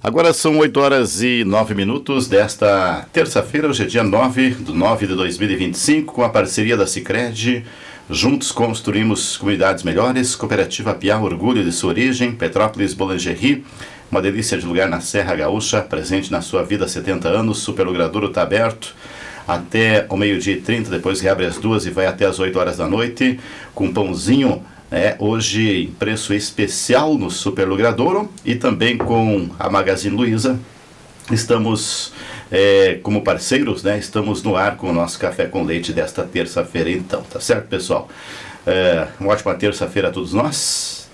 Agora são 8 horas e 9 minutos desta terça-feira, hoje é dia 9 de 2025, com a parceria da Sicredi. Juntos construímos comunidades melhores. Cooperativa Piá, orgulho de sua origem. Petrópolis Boulangerie, uma delícia de lugar na Serra Gaúcha, presente na sua vida há 70 anos. Superlogradouro está aberto até o 12h30, depois reabre às 2 e vai até às 8 horas da noite, com pãozinho, hoje em preço especial no Superlogradouro, e também com a Magazine Luiza. Estamos como parceiros, estamos no ar com o nosso café com leite desta terça-feira, então, tá certo, pessoal? Uma ótima terça-feira a todos nós,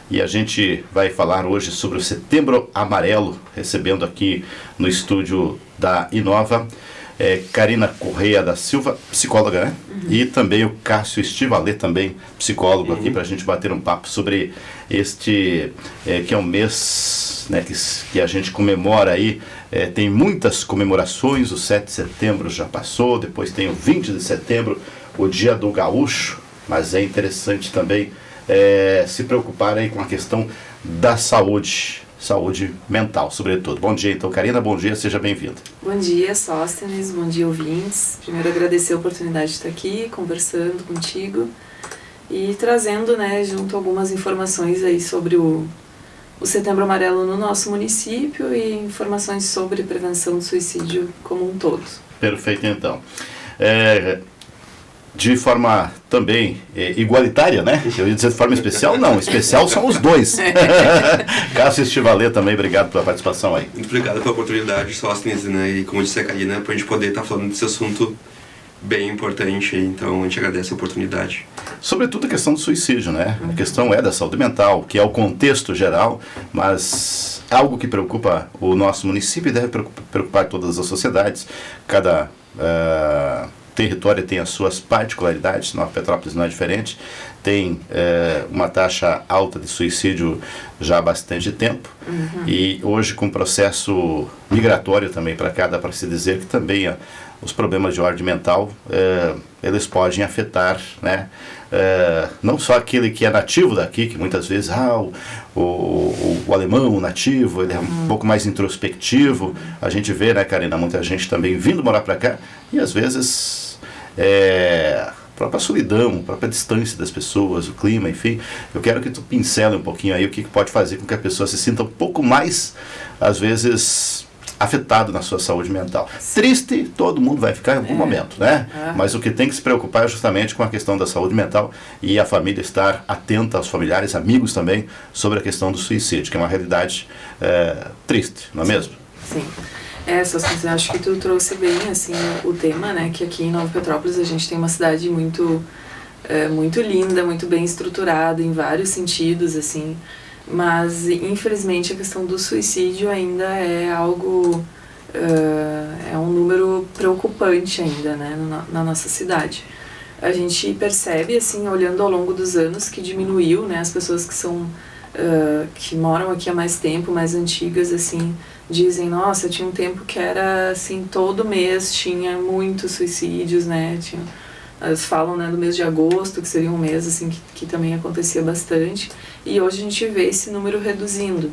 e a gente vai falar hoje sobre o Setembro Amarelo, recebendo aqui no estúdio da Inova Karina Correia da Silva, psicóloga, né? E também o Cássio Estivalê, também psicólogo, aqui para a gente bater um papo sobre este, que é um mês, que a gente comemora aí, tem muitas comemorações. O 7 de setembro já passou, depois tem o 20 de setembro, o Dia do Gaúcho, mas é interessante também se preocupar aí com a questão da saúde mental, sobretudo. Bom dia, então, Karina, bom dia, seja bem-vinda. Bom dia, Sóstenes, bom dia, ouvintes. Primeiro, agradecer a oportunidade de estar aqui, conversando contigo e trazendo, junto algumas informações aí sobre o Setembro Amarelo no nosso município e informações sobre prevenção do suicídio como um todo. Perfeito, então. De forma também igualitária, né? Eu ia dizer de forma especial, não. Especial são os dois. Cássio Estivalê também, obrigado pela participação aí. Muito obrigado pela oportunidade, Sóstenes, e como disse a Karina, para a gente poder estar falando desse assunto bem importante, então a gente agradece a oportunidade. Sobretudo a questão do suicídio, né? A questão é da saúde mental, que é o contexto geral, mas algo que preocupa o nosso município e deve preocupar todas as sociedades. Cada território tem as suas particularidades. Nova Petrópolis não é diferente, tem uma taxa alta de suicídio já há bastante tempo, e hoje com o processo migratório também para cá, dá para se dizer que também os problemas de ordem mental, eles podem afetar, não só aquele que é nativo daqui, que muitas vezes o alemão, o nativo, ele é um pouco mais introspectivo. A gente vê, Karina, muita gente também vindo morar para cá, e às vezes a própria solidão, a própria distância das pessoas, o clima, enfim. Eu quero que tu pincele um pouquinho aí o que pode fazer com que a pessoa se sinta um pouco mais, às vezes, afetado na sua saúde mental. Triste, todo mundo vai ficar em algum momento, Mas o que tem que se preocupar é justamente com a questão da saúde mental, e a família estar atenta aos familiares, amigos também, sobre a questão do suicídio, que é uma realidade triste, não é mesmo? Sim. Sóstenes, acho que tu trouxe bem assim o tema, que aqui em Nova Petrópolis a gente tem uma cidade muito linda, muito bem estruturada em vários sentidos, assim, mas infelizmente a questão do suicídio ainda é algo, é um número preocupante ainda, na nossa cidade. A gente percebe, assim, olhando ao longo dos anos, que diminuiu, as pessoas que são que moram aqui há mais tempo, mais antigas, assim, dizem, nossa, tinha um tempo que era, assim, todo mês tinha muitos suicídios, eles falam, do mês de agosto, que seria um mês, assim, que também acontecia bastante, e hoje a gente vê esse número reduzindo,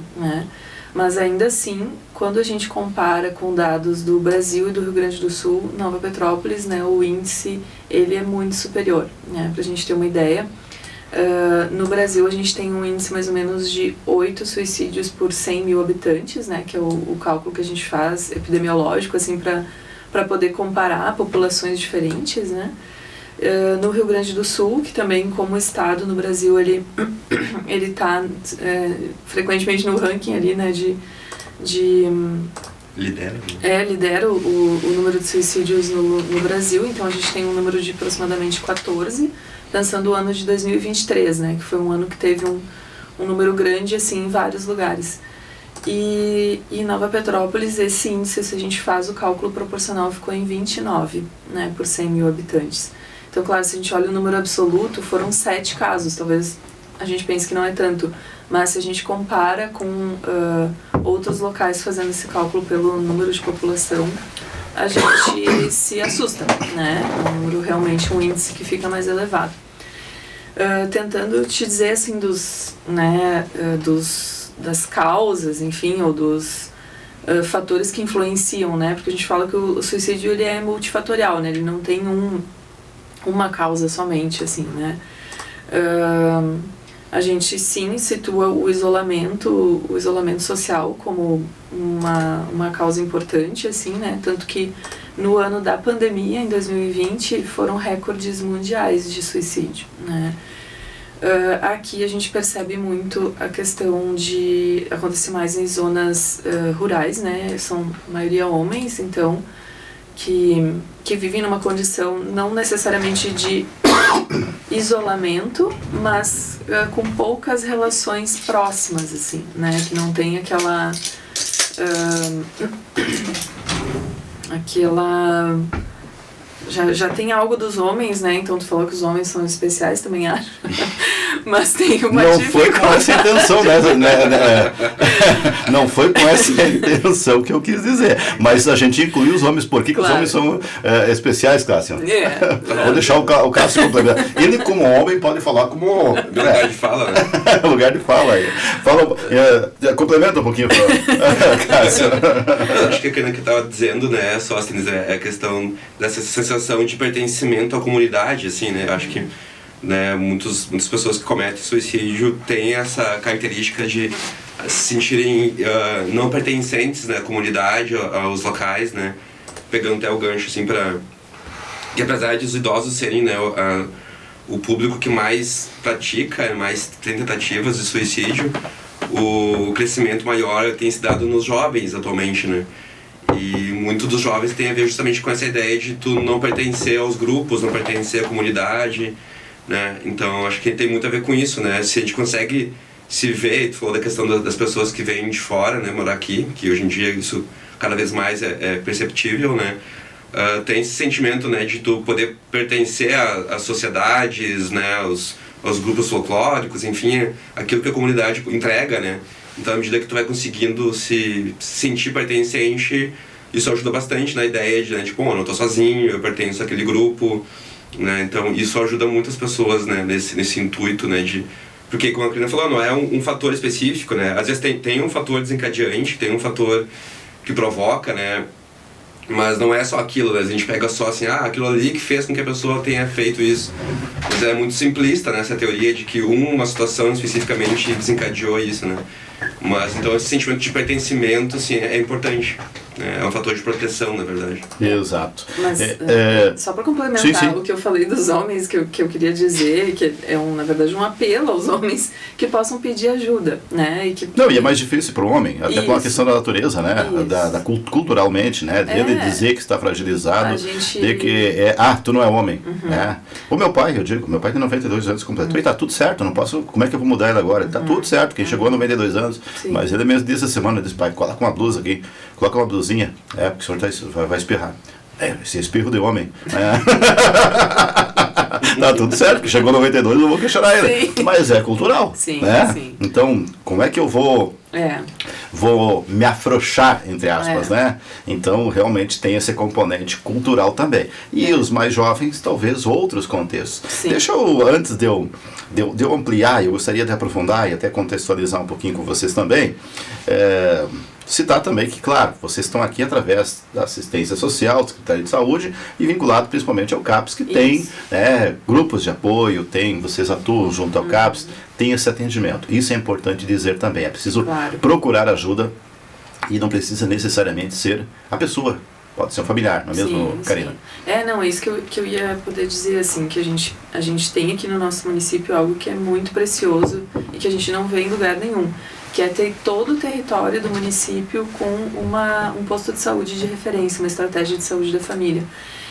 Mas ainda assim, quando a gente compara com dados do Brasil e do Rio Grande do Sul, Nova Petrópolis, o índice, ele é muito superior, Pra gente ter uma ideia. No Brasil a gente tem um índice mais ou menos de 8 suicídios por 100 mil habitantes, que é o cálculo que a gente faz epidemiológico, assim, para poder comparar populações diferentes, No Rio Grande do Sul, que também como estado no Brasil, ele está frequentemente no ranking ali, lidera o número de suicídios no Brasil. Então a gente tem um número de aproximadamente 14, pensando o ano de 2023, que foi um ano que teve um número grande, assim, em vários lugares. E em Nova Petrópolis, esse índice, se a gente faz o cálculo proporcional, ficou em 29, por 100 mil habitantes. Então, claro, se a gente olha o número absoluto, foram 7 casos. Talvez a gente pense que não é tanto, mas se a gente compara com outros locais fazendo esse cálculo pelo número de população, a gente se assusta, É um número, realmente, um índice que fica mais elevado. Tentando te dizer, assim, das causas, enfim, ou fatores que influenciam, né? Porque a gente fala que o suicídio ele é multifatorial, né? Ele não tem uma causa somente, assim, né? A gente sim situa o isolamento social como uma causa importante, assim, né? Tanto que no ano da pandemia, em 2020, foram recordes mundiais de suicídio, né? Aqui a gente percebe muito a questão de acontecer mais em zonas rurais, né? São a maioria homens, então, que vivem numa condição não necessariamente de isolamento, mas com poucas relações próximas, assim, né? Que não tem aquela já tem algo dos homens, né? Então tu falou que os homens são especiais, também acho. Mas tem uma Não foi com essa intenção, né? Não foi com essa intenção que eu quis dizer. Mas a gente inclui os homens. Por que os homens são especiais, Cássio? Vou deixar o Cássio complementar. Ele, como homem, pode falar como... Lugar de fala, né? Lugar de fala. Complementa um pouquinho, Cássio. Acho que aquilo que eu estava dizendo, né, Sóstenes, é a questão dessa sensação de pertencimento à comunidade, assim, né? Acho que, né, muitas pessoas que cometem suicídio têm essa característica de se sentirem não pertencentes, né, à comunidade, aos locais, né? Pegando até o gancho, assim, que apesar de os idosos serem, né, o público que mais pratica, mais tem tentativas de suicídio, o crescimento maior tem se dado nos jovens atualmente, né? E muito dos jovens tem a ver justamente com essa ideia de tu não pertencer aos grupos, não pertencer à comunidade, né? Então acho que tem muito a ver com isso, né? Se a gente consegue se ver, tu falou da questão das pessoas que vêm de fora, né, morar aqui, que hoje em dia isso cada vez mais é perceptível, né? Tem esse sentimento, né, de tu poder pertencer às sociedades, né, aos grupos folclóricos, enfim, aquilo que a comunidade entrega, né? Então, à medida que tu vai conseguindo se sentir pertencente, isso ajuda bastante na ideia de, né, tipo, eu não tô sozinho, eu pertenço àquele grupo, né? Então, isso ajuda muitas pessoas, né, nesse intuito, né, de... Porque, como a Karina falou, não é um fator específico, né? Às vezes tem um fator desencadeante, tem um fator que provoca, né? Mas não é só aquilo, né? A gente pega só assim, aquilo ali que fez com que a pessoa tenha feito isso. Mas é muito simplista, né, essa teoria de que uma situação especificamente desencadeou isso, né? Mas então esse sentimento de pertencimento, assim, é importante. É um fator de proteção, na verdade. Exato. Mas, só para complementar sim. o que eu falei dos homens, que eu queria dizer, que é, na verdade, um apelo aos homens que possam pedir ajuda, né? Não, e é mais difícil para o homem, até por uma questão da natureza, né? Culturalmente, né? Dele dizer que está fragilizado, de que tu não é homem, né? O meu pai tem 92 anos completou, e tá tudo certo, não posso, como é que eu vou mudar ele agora? Tá tudo certo, quem chegou a 92 anos, mas ele mesmo disse essa semana, disse, pai, coloca uma blusa aqui, coloca uma blusinha, porque o senhor vai espirrar. Esse espirro de homem. Tá tudo certo, que chegou 92, eu não vou questionar ele. Sim. Mas é cultural. Sim, né? Sim. Então, como é que eu vou me afrouxar, entre aspas, né? Então, realmente tem esse componente cultural também. E os mais jovens, talvez outros contextos. Sim. Deixa eu, antes de eu ampliar, eu gostaria de aprofundar e até contextualizar um pouquinho com vocês também, citar também que, claro, vocês estão aqui através da assistência social, do Secretaria de Saúde, e vinculado principalmente ao CAPS, que tem grupos de apoio, vocês atuam junto ao CAPS, tem esse atendimento. Isso é importante dizer também. É preciso procurar ajuda e não precisa necessariamente ser a pessoa. Pode ser um familiar, não é mesmo, Karina? Não, é isso que eu ia poder dizer, assim, que a gente tem aqui no nosso município algo que é muito precioso e que a gente não vê em lugar nenhum, que é ter todo o território do município com um posto de saúde de referência, uma estratégia de saúde da família.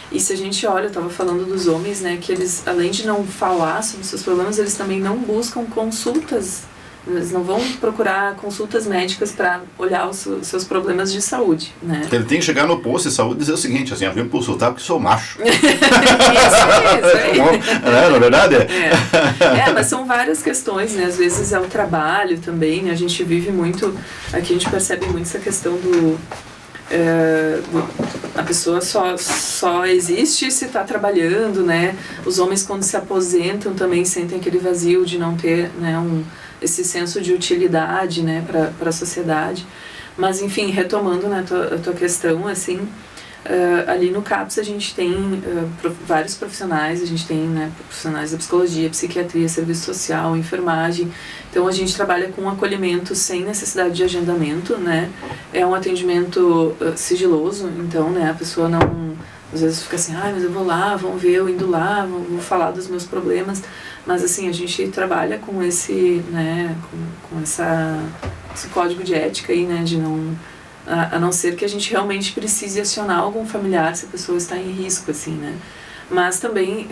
E se a gente olha, eu estava falando dos homens, né, que eles, além de não falar sobre seus problemas, eles também não buscam consultas, eles não vão procurar consultas médicas para olhar os seus problemas de saúde, né? Ele tem que chegar no posto de saúde e dizer o seguinte, assim, eu vim consultar porque sou macho. Isso aí. Não é verdade? Mas são várias questões, né? Às vezes é o trabalho também, né? A gente vive muito, aqui a gente percebe muito essa questão a pessoa só existe se está trabalhando, né? Os homens, quando se aposentam, também sentem aquele vazio de não ter, né, esse senso de utilidade, né, para a sociedade. Mas, enfim, retomando, né, a tua questão, assim, ali no CAPS a gente tem vários profissionais, a gente tem, né, profissionais da psicologia, psiquiatria, serviço social, enfermagem. Então a gente trabalha com acolhimento sem necessidade de agendamento, né? É um atendimento sigiloso, então, né, a pessoa não, às vezes fica assim, mas eu vou lá, vão ver eu indo lá, vou falar dos meus problemas. Mas assim, a gente trabalha com esse, né, com esse código de ética aí, né, de não... A não ser que a gente realmente precise acionar algum familiar se a pessoa está em risco, assim, né? Mas também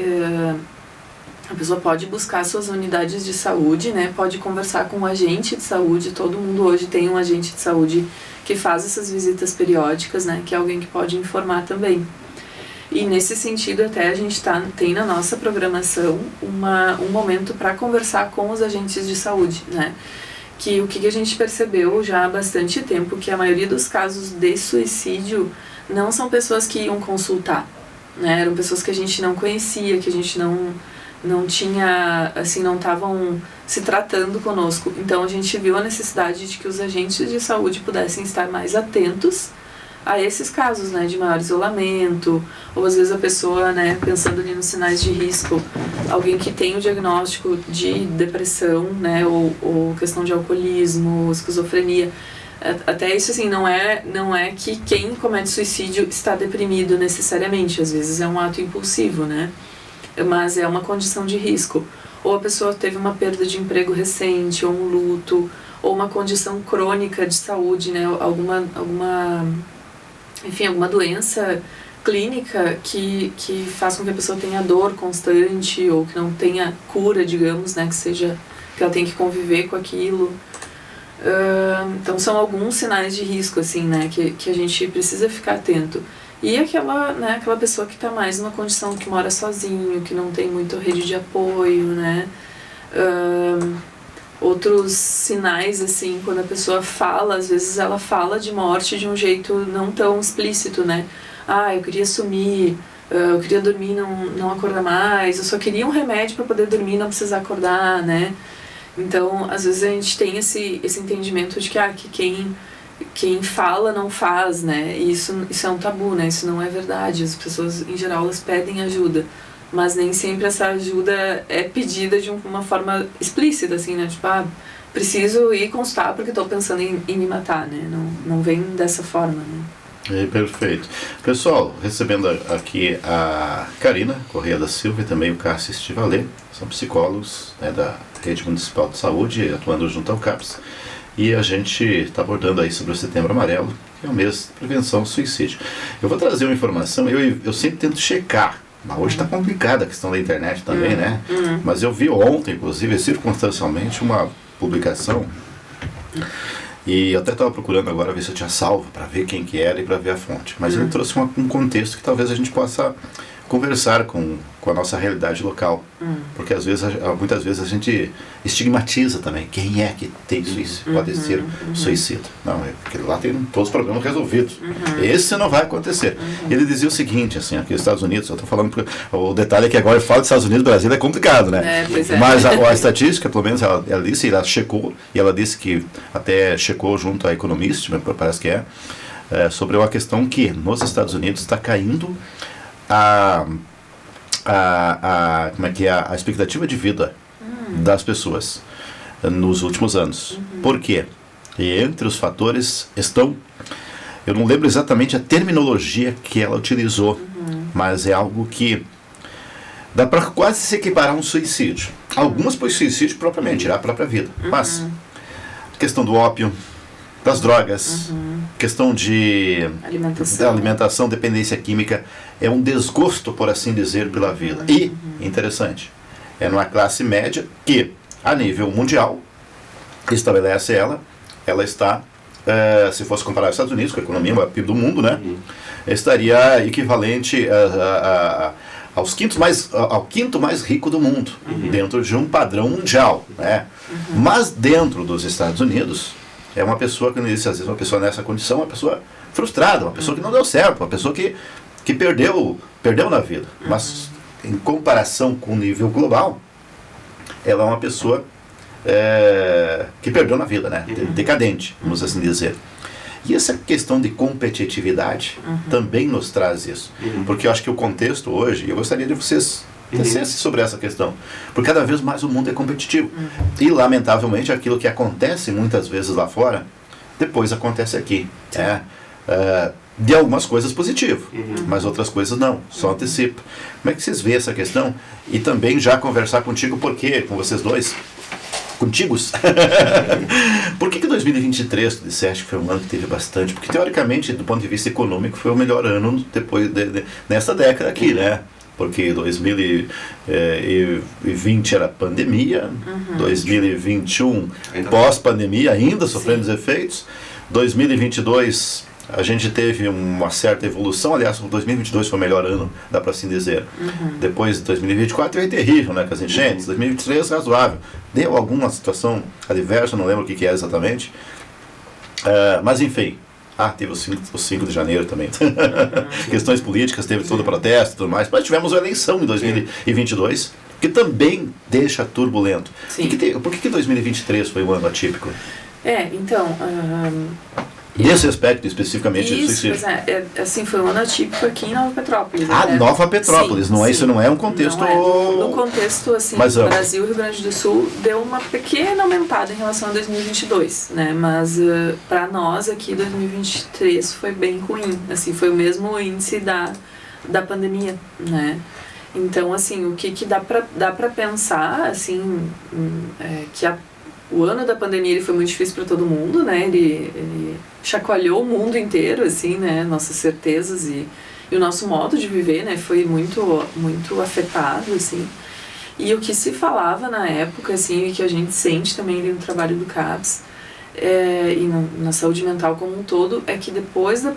a pessoa pode buscar suas unidades de saúde, né? Pode conversar com um agente de saúde. Todo mundo hoje tem um agente de saúde que faz essas visitas periódicas, né? Que é alguém que pode informar também. E nesse sentido até a gente tem na nossa programação um momento para conversar com os agentes de saúde, né? Que o que a gente percebeu já há bastante tempo, que a maioria dos casos de suicídio não são pessoas que iam consultar, né? Eram pessoas que a gente não conhecia, que a gente não tinha, assim, não estavam se tratando conosco. Então a gente viu a necessidade de que os agentes de saúde pudessem estar mais atentos a esses casos, né, de maior isolamento, ou às vezes a pessoa, né, pensando ali nos sinais de risco, alguém que tem o diagnóstico de depressão, né, ou questão de alcoolismo, esquizofrenia. Até isso, assim, não é que quem comete suicídio está deprimido necessariamente, às vezes é um ato impulsivo, né, mas é uma condição de risco. Ou a pessoa teve uma perda de emprego recente, ou um luto, ou uma condição crônica de saúde, né, alguma doença clínica que faz com que a pessoa tenha dor constante ou que não tenha cura, digamos, né, que ela tem que conviver com aquilo. Então são alguns sinais de risco, assim, né, que a gente precisa ficar atento. E aquela pessoa que está mais numa condição que mora sozinho, que não tem muita rede de apoio, né. Outros sinais, assim, quando a pessoa fala, às vezes ela fala de morte de um jeito não tão explícito, né? Eu queria sumir, eu queria dormir, não acordar mais, eu só queria um remédio para poder dormir e não precisar acordar, né? Então, às vezes a gente tem esse entendimento de que quem fala não faz, né? E isso é um tabu, né? Isso não é verdade. As pessoas, em geral, elas pedem ajuda. Mas nem sempre essa ajuda é pedida de uma forma explícita, assim, né? Tipo, preciso ir consultar porque estou pensando em me matar, né? Não vem dessa forma, né? Perfeito. Pessoal, recebendo aqui a Karina Correia da Silva e também o Cássio Estivalé, são psicólogos, né, da Rede Municipal de Saúde, atuando junto ao CAPS. E a gente está abordando aí sobre o Setembro Amarelo, que é o mês de prevenção ao suicídio. Eu vou trazer uma informação, eu sempre tento checar. Mas hoje está complicada a questão da internet também, né? Mas eu vi ontem, inclusive, circunstancialmente, uma publicação e eu até estava procurando agora ver se eu tinha salvo para ver quem que era e para ver a fonte. Mas ele trouxe um contexto que talvez a gente possa conversar com a nossa realidade local. Porque muitas vezes a gente estigmatiza também. Quem é que tem suicídio? Pode ser suicida. Não, porque lá tem todos os problemas resolvidos. Esse não vai acontecer. Ele dizia o seguinte, assim, aqui nos Estados Unidos, eu estou falando, o detalhe é que agora eu falo dos Estados Unidos, Brasil é complicado, né? Pois é. Mas a estatística, pelo menos ela disse, ela checou, e ela disse que até checou junto à Economist, parece que sobre uma questão que nos Estados Unidos está caindo a expectativa de vida das pessoas nos últimos anos. Por quê? E entre os fatores estão, eu não lembro exatamente a terminologia que ela utilizou, mas é algo que dá para quase se equiparar a um suicídio. Algumas por suicídio propriamente, tirar a própria vida. Mas questão do ópio, das drogas, questão de alimentação, dependência química, é um desgosto, por assim dizer, pela vida. E, interessante, é numa classe média que, a nível mundial, estabelece ela está, se fosse comparar os Estados Unidos, com a economia maior PIB do mundo, né, estaria equivalente ao quinto mais rico do mundo, dentro de um padrão mundial, né? Mas dentro dos Estados Unidos, é uma pessoa, quando ele diz, às vezes, uma pessoa nessa condição, uma pessoa frustrada, uma pessoa que não deu certo, uma pessoa que perdeu na vida. Mas, em comparação com o nível global, ela é uma pessoa que perdeu na vida, né? Decadente, vamos assim dizer. E essa questão de competitividade também nos traz isso. Porque eu acho que o contexto hoje, eu gostaria de vocês tecessem sobre essa questão. Porque cada vez mais o mundo é competitivo. E, lamentavelmente, aquilo que acontece muitas vezes lá fora, depois acontece aqui. De algumas coisas positivo, mas outras coisas não, só antecipa. Como é que vocês veem essa questão? E também já conversar contigo, porque com vocês dois, contigos, por que 2023 tu disseste que foi um ano que teve bastante? Porque teoricamente, do ponto de vista econômico, foi o melhor ano depois nessa década aqui, né? Porque 2020 era pandemia, 2021 pós-pandemia, ainda sofrendo os efeitos, 2022 a gente teve uma certa evolução, aliás, 2022 foi o melhor ano, dá para assim dizer. Depois de 2024 é terrível, né, com as enchentes. 2023 razoável. Deu alguma situação adversa, não lembro o que é exatamente. Mas enfim, teve o 5 de janeiro também. Questões políticas, teve todo o protesto e tudo mais. Mas tivemos a eleição em 2022, que também deixa turbulento. Por que 2023 foi um ano atípico? Então... Nesse aspecto, especificamente, isso, assim, foi um ano atípico aqui em Nova Petrópolis. Nova Petrópolis, isso não é um contexto... No contexto, assim, o Brasil e Rio Grande do Sul deu uma pequena aumentada em relação a 2022, né? Mas para nós aqui, 2023 foi bem ruim, assim, foi o mesmo índice da pandemia, né? Então, assim, o que dá para pensar, assim, que o ano da pandemia ele foi muito difícil para todo mundo, né? Ele chacoalhou o mundo inteiro, assim, né? Nossas certezas e o nosso modo de viver, né? Foi muito, muito afetado, assim. E o que se falava na época, assim, e que a gente sente também ali no trabalho do CAPS e na saúde mental como um todo, é que depois da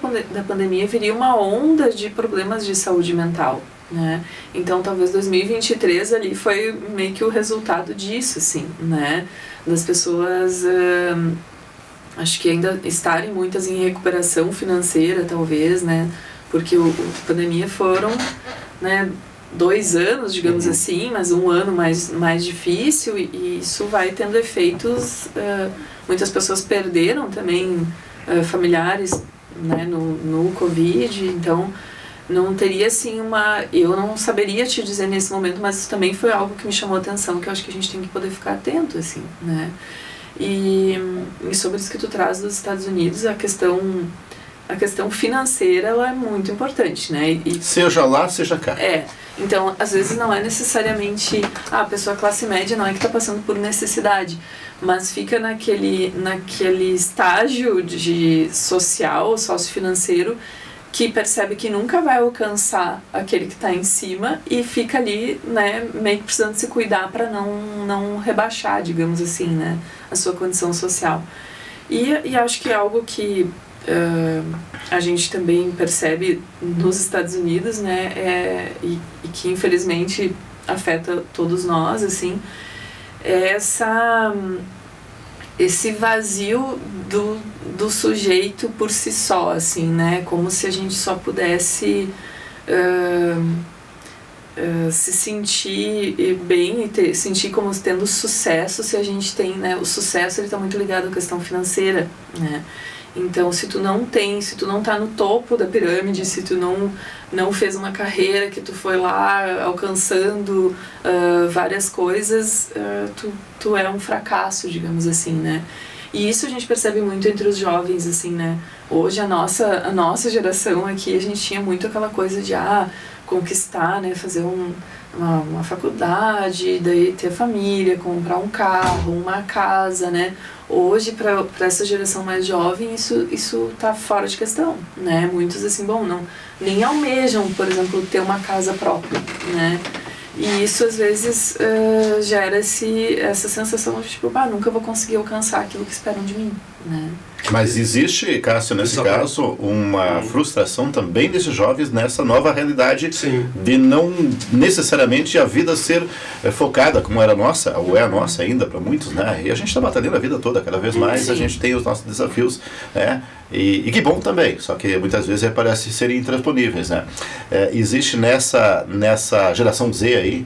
pandemia viria uma onda de problemas de saúde mental, né? Então talvez 2023 ali foi meio que o resultado disso, assim, né? Das pessoas acho que ainda estarem muitas em recuperação financeira, talvez, né? Porque a pandemia foram, né, 2 anos, digamos assim, mas um ano mais difícil e isso vai tendo efeitos. Muitas pessoas perderam também familiares, né, no Covid, então não teria assim eu não saberia te dizer nesse momento, mas isso também foi algo que me chamou a atenção, que eu acho que a gente tem que poder ficar atento, assim, né? E sobre isso que tu traz dos Estados Unidos, a questão financeira, ela é muito importante, né? Seja lá, seja cá. Então, às vezes não é necessariamente a pessoa classe média não é que está passando por necessidade, mas fica naquele estágio de sociofinanceiro, que percebe que nunca vai alcançar aquele que está em cima e fica ali, né, meio que precisando se cuidar para não rebaixar, digamos assim, né, a sua condição social. E acho que é algo que a gente também percebe nos Estados Unidos, né, e que infelizmente afeta todos nós, assim, é esse vazio do sujeito por si só, assim, né? Como se a gente só pudesse se sentir bem e sentir como tendo sucesso se a gente tem, né? O sucesso, ele está muito ligado à questão financeira, né? Então, se tu não tá no topo da pirâmide, se tu não fez uma carreira que tu foi lá alcançando várias coisas, tu é um fracasso, digamos assim, né? E isso a gente percebe muito entre os jovens, assim, né? Hoje a nossa geração aqui, a gente tinha muito aquela coisa de conquistar, né? Fazer uma faculdade, daí ter família, comprar um carro, uma casa, né? Hoje, para essa geração mais jovem, isso tá fora de questão, né? Muitos, assim, nem almejam, por exemplo, ter uma casa própria, né? E isso, às vezes, gera essa sensação de, tipo, nunca vou conseguir alcançar aquilo que esperam de mim, né? Mas existe, Cássio, nesse caso, uma frustração também desses jovens nessa nova realidade. Sim. De não necessariamente a vida ser focada como era a nossa, ou é a nossa ainda para muitos, né? E a gente está batalhando a vida toda, cada vez mais. Sim. A gente tem os nossos desafios, né? E que bom também, só que muitas vezes parece serem intransponíveis, né? Existe nessa geração Z aí,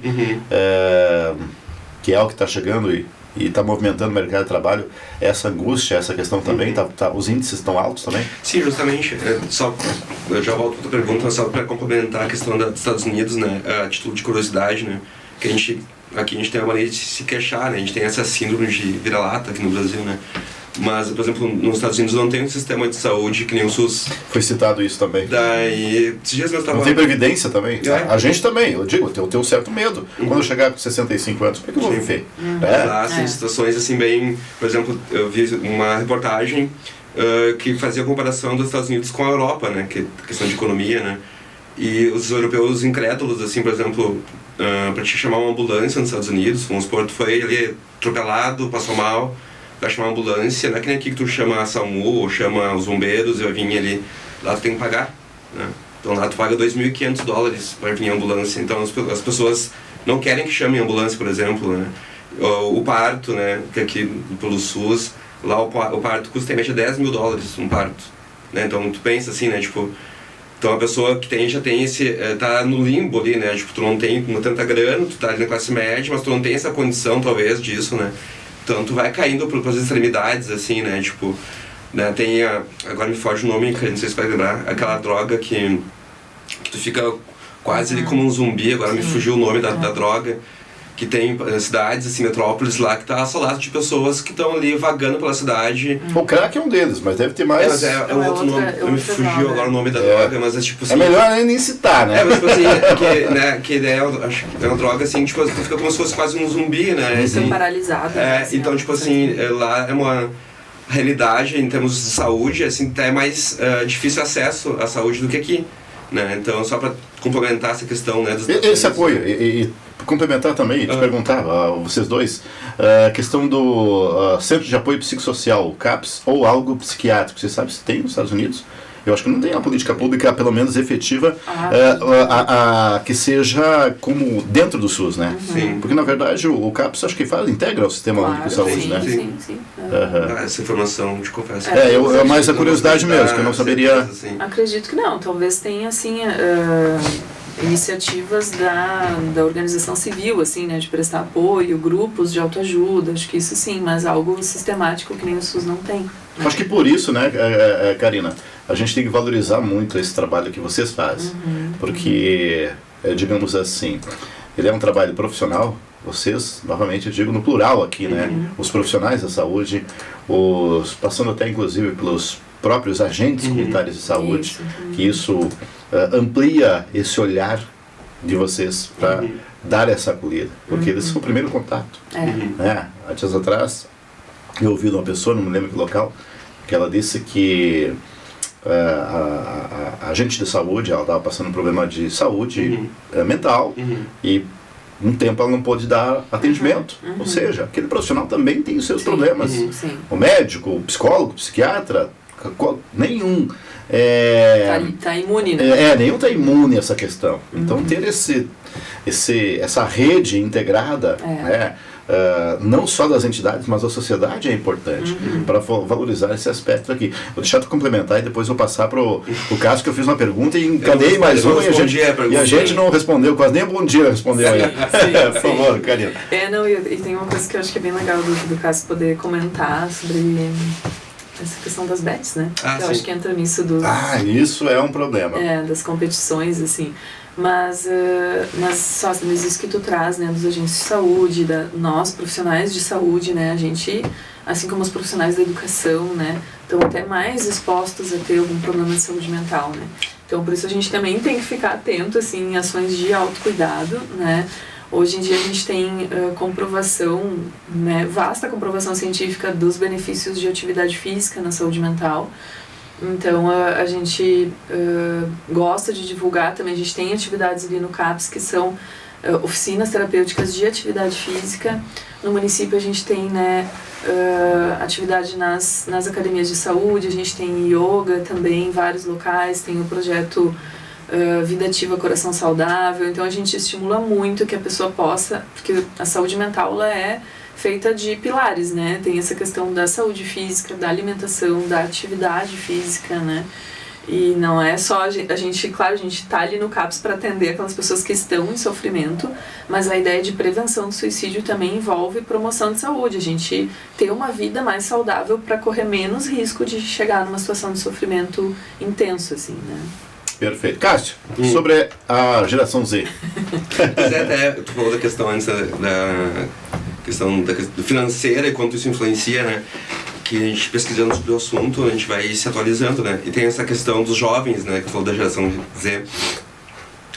que é o que está chegando e e está movimentando o mercado de trabalho, essa angústia, essa questão também, os índices estão altos também? Sim, justamente. Eu já volto para outra pergunta, só para complementar a questão dos Estados Unidos, né, a título de curiosidade, né, que aqui a gente tem uma maneira de se queixar, né, a gente tem essa síndrome de vira-lata aqui no Brasil, né. Mas, por exemplo, nos Estados Unidos não tem um sistema de saúde que nem o SUS. Foi citado isso também. Daí, esses dias mesmo não tem previdência também? É. A gente também, eu digo, eu tenho um certo medo. Quando eu chegar com 65 anos, como é que eu vou viver? Assim, situações assim bem... Por exemplo, eu vi uma reportagem que fazia a comparação dos Estados Unidos com a Europa, né? Que é questão de economia, né? E os europeus incrédulos, assim, por exemplo, para te chamar uma ambulância nos Estados Unidos, vamos supor, tu foi ali atropelado, passou mal, vai chamar uma ambulância, não é que nem aqui que tu chama a SAMU ou chama os bombeiros e vai vir ali, lá tu tem que pagar, né? Então lá tu paga $2.500 para vir a ambulância, então as pessoas não querem que chame a ambulância, por exemplo, né? O parto, né, que aqui pelo SUS, lá o parto custa em média $10 mil um parto, né? Então tu pensa assim, né, tipo, então a pessoa que já tem tá no limbo ali, né, tipo, tu não tem tanta grana, tu tá ali na classe média, mas tu não tem essa condição talvez disso, né? Então tu vai caindo para as extremidades, assim, né, tipo, né, tem agora me foge o nome, não sei se vai lembrar, aquela droga que tu fica quase ali como um zumbi, agora me fugiu o nome da droga, que tem cidades, assim, metrópoles lá, que tá assolado de pessoas que estão ali vagando pela cidade. O crack é um deles, mas deve ter mais... Mas é um outro nome, me fugiu agora o nome da droga, mas é tipo assim... É melhor nem citar, né? Mas tipo assim, que ideia, acho que é uma droga assim, tipo, tu fica como se fosse quase um zumbi, né? Assim, paralisado. Assim, então, tipo assim, lá é uma realidade em termos de saúde, assim, até é mais difícil acesso à saúde do que aqui, né? Então, só para complementar essa questão, né? Esse apoio, e complementar também, te perguntar, vocês dois, a questão do Centro de Apoio Psicossocial, o CAPS, ou algo psiquiátrico, você sabe se tem nos Estados Unidos? Eu acho que não tem uma política pública, pelo menos efetiva, que seja como dentro do SUS, né? Sim. Porque, na verdade, o CAPS acho que integra o Sistema Único de Saúde, né? Sim. Essa informação, te confesso. É mais a curiosidade mesmo, que eu não saberia... Assim. Acredito que não. Talvez tenha, assim, iniciativas da organização civil, assim, né? De prestar apoio, grupos de autoajuda, acho que isso sim, mas algo sistemático que nem o SUS não tem. Né? Acho que por isso, né, Karina, a gente tem que valorizar muito esse trabalho que vocês fazem, porque, digamos assim, ele é um trabalho profissional, vocês, novamente eu digo no plural aqui, né, os profissionais da saúde, passando até inclusive pelos próprios agentes comunitários de saúde, que isso amplia esse olhar de vocês para dar essa acolhida, porque eles são o primeiro contato. Né? Há dias atrás, eu ouvi de uma pessoa, não me lembro que local, que ela disse que a agente de saúde, ela estava passando um problema de saúde mental e um tempo ela não pôde dar atendimento. Ou seja, aquele profissional também tem os seus problemas. O médico, o psicólogo, o psiquiatra, nenhum tá imune, né? Nenhum está imune a essa questão. Então ter essa rede integrada, né, não só das entidades, mas da sociedade é importante para valorizar esse aspecto aqui. Vou deixar tu complementar e depois vou passar para o caso que eu fiz uma pergunta e encanei mais uma e a gente não respondeu, quase nem bom dia respondeu aí. Por favor, Karina. E tem uma coisa que eu acho que é bem legal do caso poder comentar sobre essa questão das bets, né? Eu acho que entra nisso isso é um problema. Das competições, assim. Mas isso que tu traz, né, dos agentes de saúde, nós profissionais de saúde, né, a gente, assim como os profissionais da educação, né, estão até mais expostos a ter algum problema de saúde mental, né. Então, por isso a gente também tem que ficar atento, assim, em ações de autocuidado, né. Hoje em dia a gente tem comprovação, né, vasta comprovação científica dos benefícios de atividade física na saúde mental. Então a gente gosta de divulgar também, a gente tem atividades ali no CAPS que são oficinas terapêuticas de atividade física. No município a gente tem, né, atividade nas academias de saúde, a gente tem yoga também em vários locais, tem o projeto Vida Ativa Coração Saudável. Então a gente estimula muito que a pessoa possa, porque a saúde mental ela é feita de pilares, né? Tem essa questão da saúde física, da alimentação, da atividade física, né? E não é só a gente, claro, a gente tá ali no CAPS para atender aquelas pessoas que estão em sofrimento, mas a ideia de prevenção do suicídio também envolve promoção de saúde, a gente ter uma vida mais saudável para correr menos risco de chegar numa situação de sofrimento intenso, assim, né? Perfeito. Cássio, sobre a geração Z. Pois é, até tu falou da questão antes da questão financeira e quanto isso influencia, né? Que a gente pesquisando sobre o assunto, a gente vai se atualizando, né? E tem essa questão dos jovens, né? Que tu falou da geração Z.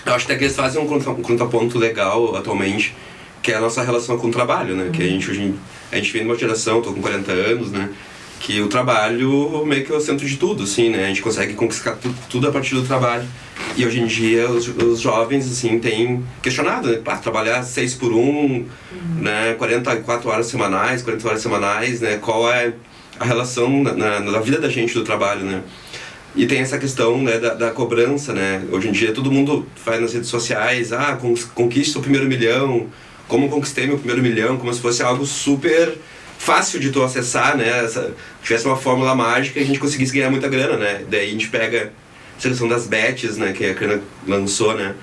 Eu acho até que eles fazem um contraponto legal atualmente, que é a nossa relação com o trabalho, né? Que a gente vem de uma geração, tô com 40 anos, né? Que o trabalho meio que é o centro de tudo, assim, né? A gente consegue conquistar tudo a partir do trabalho. E hoje em dia os jovens, assim, têm questionado, né? Trabalhar 6 por 1, né? 44 horas semanais, 40 horas semanais, né? Qual é a relação na vida da gente do trabalho, né? E tem essa questão, né, da cobrança, né? Hoje em dia todo mundo faz nas redes sociais, conquista o primeiro milhão, como conquistei meu primeiro milhão, como se fosse algo super fácil de tu acessar, né? Tivesse uma fórmula mágica e a gente conseguisse ganhar muita grana, né? Daí a gente pega a seleção das bets, né, que a Karina lançou, né?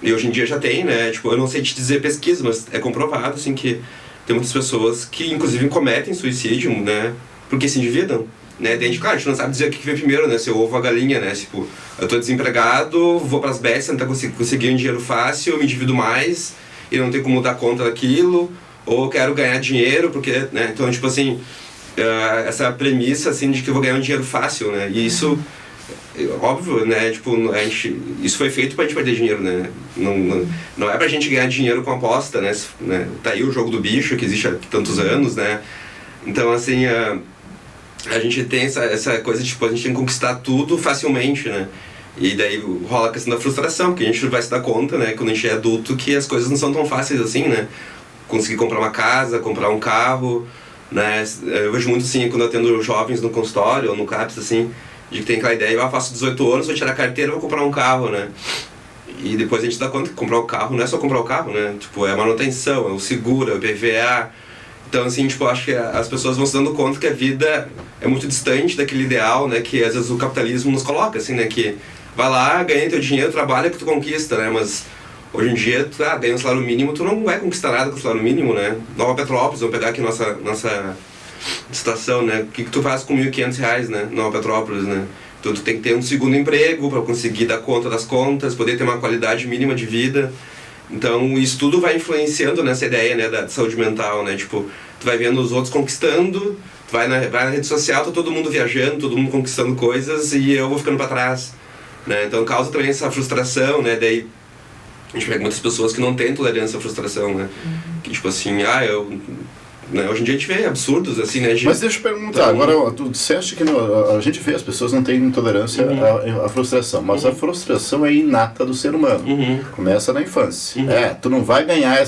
E hoje em dia já tem, né? Tipo, eu não sei te dizer pesquisa, mas é comprovado, assim, que tem muitas pessoas que, inclusive, cometem suicídio, né? Porque se endividam, né? Daí, claro, a gente não sabe dizer o que veio primeiro, né? Se o ovo ou a galinha, né? Tipo, eu tô desempregado, vou pras bets, tentar conseguir um dinheiro fácil, eu me endivido mais e não tenho como dar conta daquilo, ou quero ganhar dinheiro, porque, né? Então, tipo assim, essa premissa, assim, de que eu vou ganhar um dinheiro fácil, né? E isso, óbvio, né? Tipo, isso foi feito pra gente perder dinheiro, né? Não é pra gente ganhar dinheiro com aposta, né? Tá aí o jogo do bicho, que existe há tantos anos, né? Então, assim, a gente tem essa coisa de, tipo, a gente tem que conquistar tudo facilmente, né? E daí rola a questão da frustração, porque a gente vai se dar conta, né, quando a gente é adulto, que as coisas não são tão fáceis assim, né? Conseguir comprar uma casa, comprar um carro, né? Eu vejo muito assim, quando eu atendo jovens no consultório ou no CAPS, assim, de que tem aquela ideia, eu faço 18 anos, vou tirar a carteira, vou comprar um carro, né? E depois a gente dá conta que comprar o carro não é só comprar o carro, né? Tipo, é a manutenção, é o seguro, é o IPVA. Então, assim, tipo, acho que as pessoas vão se dando conta que a vida é muito distante daquele ideal, né? Que às vezes o capitalismo nos coloca, assim, né? Que vai lá, ganha teu dinheiro, trabalha que tu conquista, né? Mas hoje em dia, tu ganha um salário mínimo, tu não vai conquistar nada com o salário mínimo, né? Nova Petrópolis, vamos pegar aqui nossa situação, né? O que tu faz com R$1.500, né? Nova Petrópolis, né? Então tu tem que ter um segundo emprego para conseguir dar conta das contas, poder ter uma qualidade mínima de vida. Então isso tudo vai influenciando nessa ideia, né, da saúde mental, né? Tipo, tu vai vendo os outros conquistando, tu vai na rede social, tá todo mundo viajando, todo mundo conquistando coisas e eu vou ficando para trás, né? Então causa também essa frustração, né? Daí a gente pega muitas pessoas que não têm tolerância à frustração, né? Que tipo assim, né? Hoje em dia a gente vê absurdos assim, né? Mas deixa eu perguntar, agora tu disseste que a gente vê, as pessoas não têm intolerância à frustração, mas a frustração é inata do ser humano, começa na infância. Tu não vai ganhar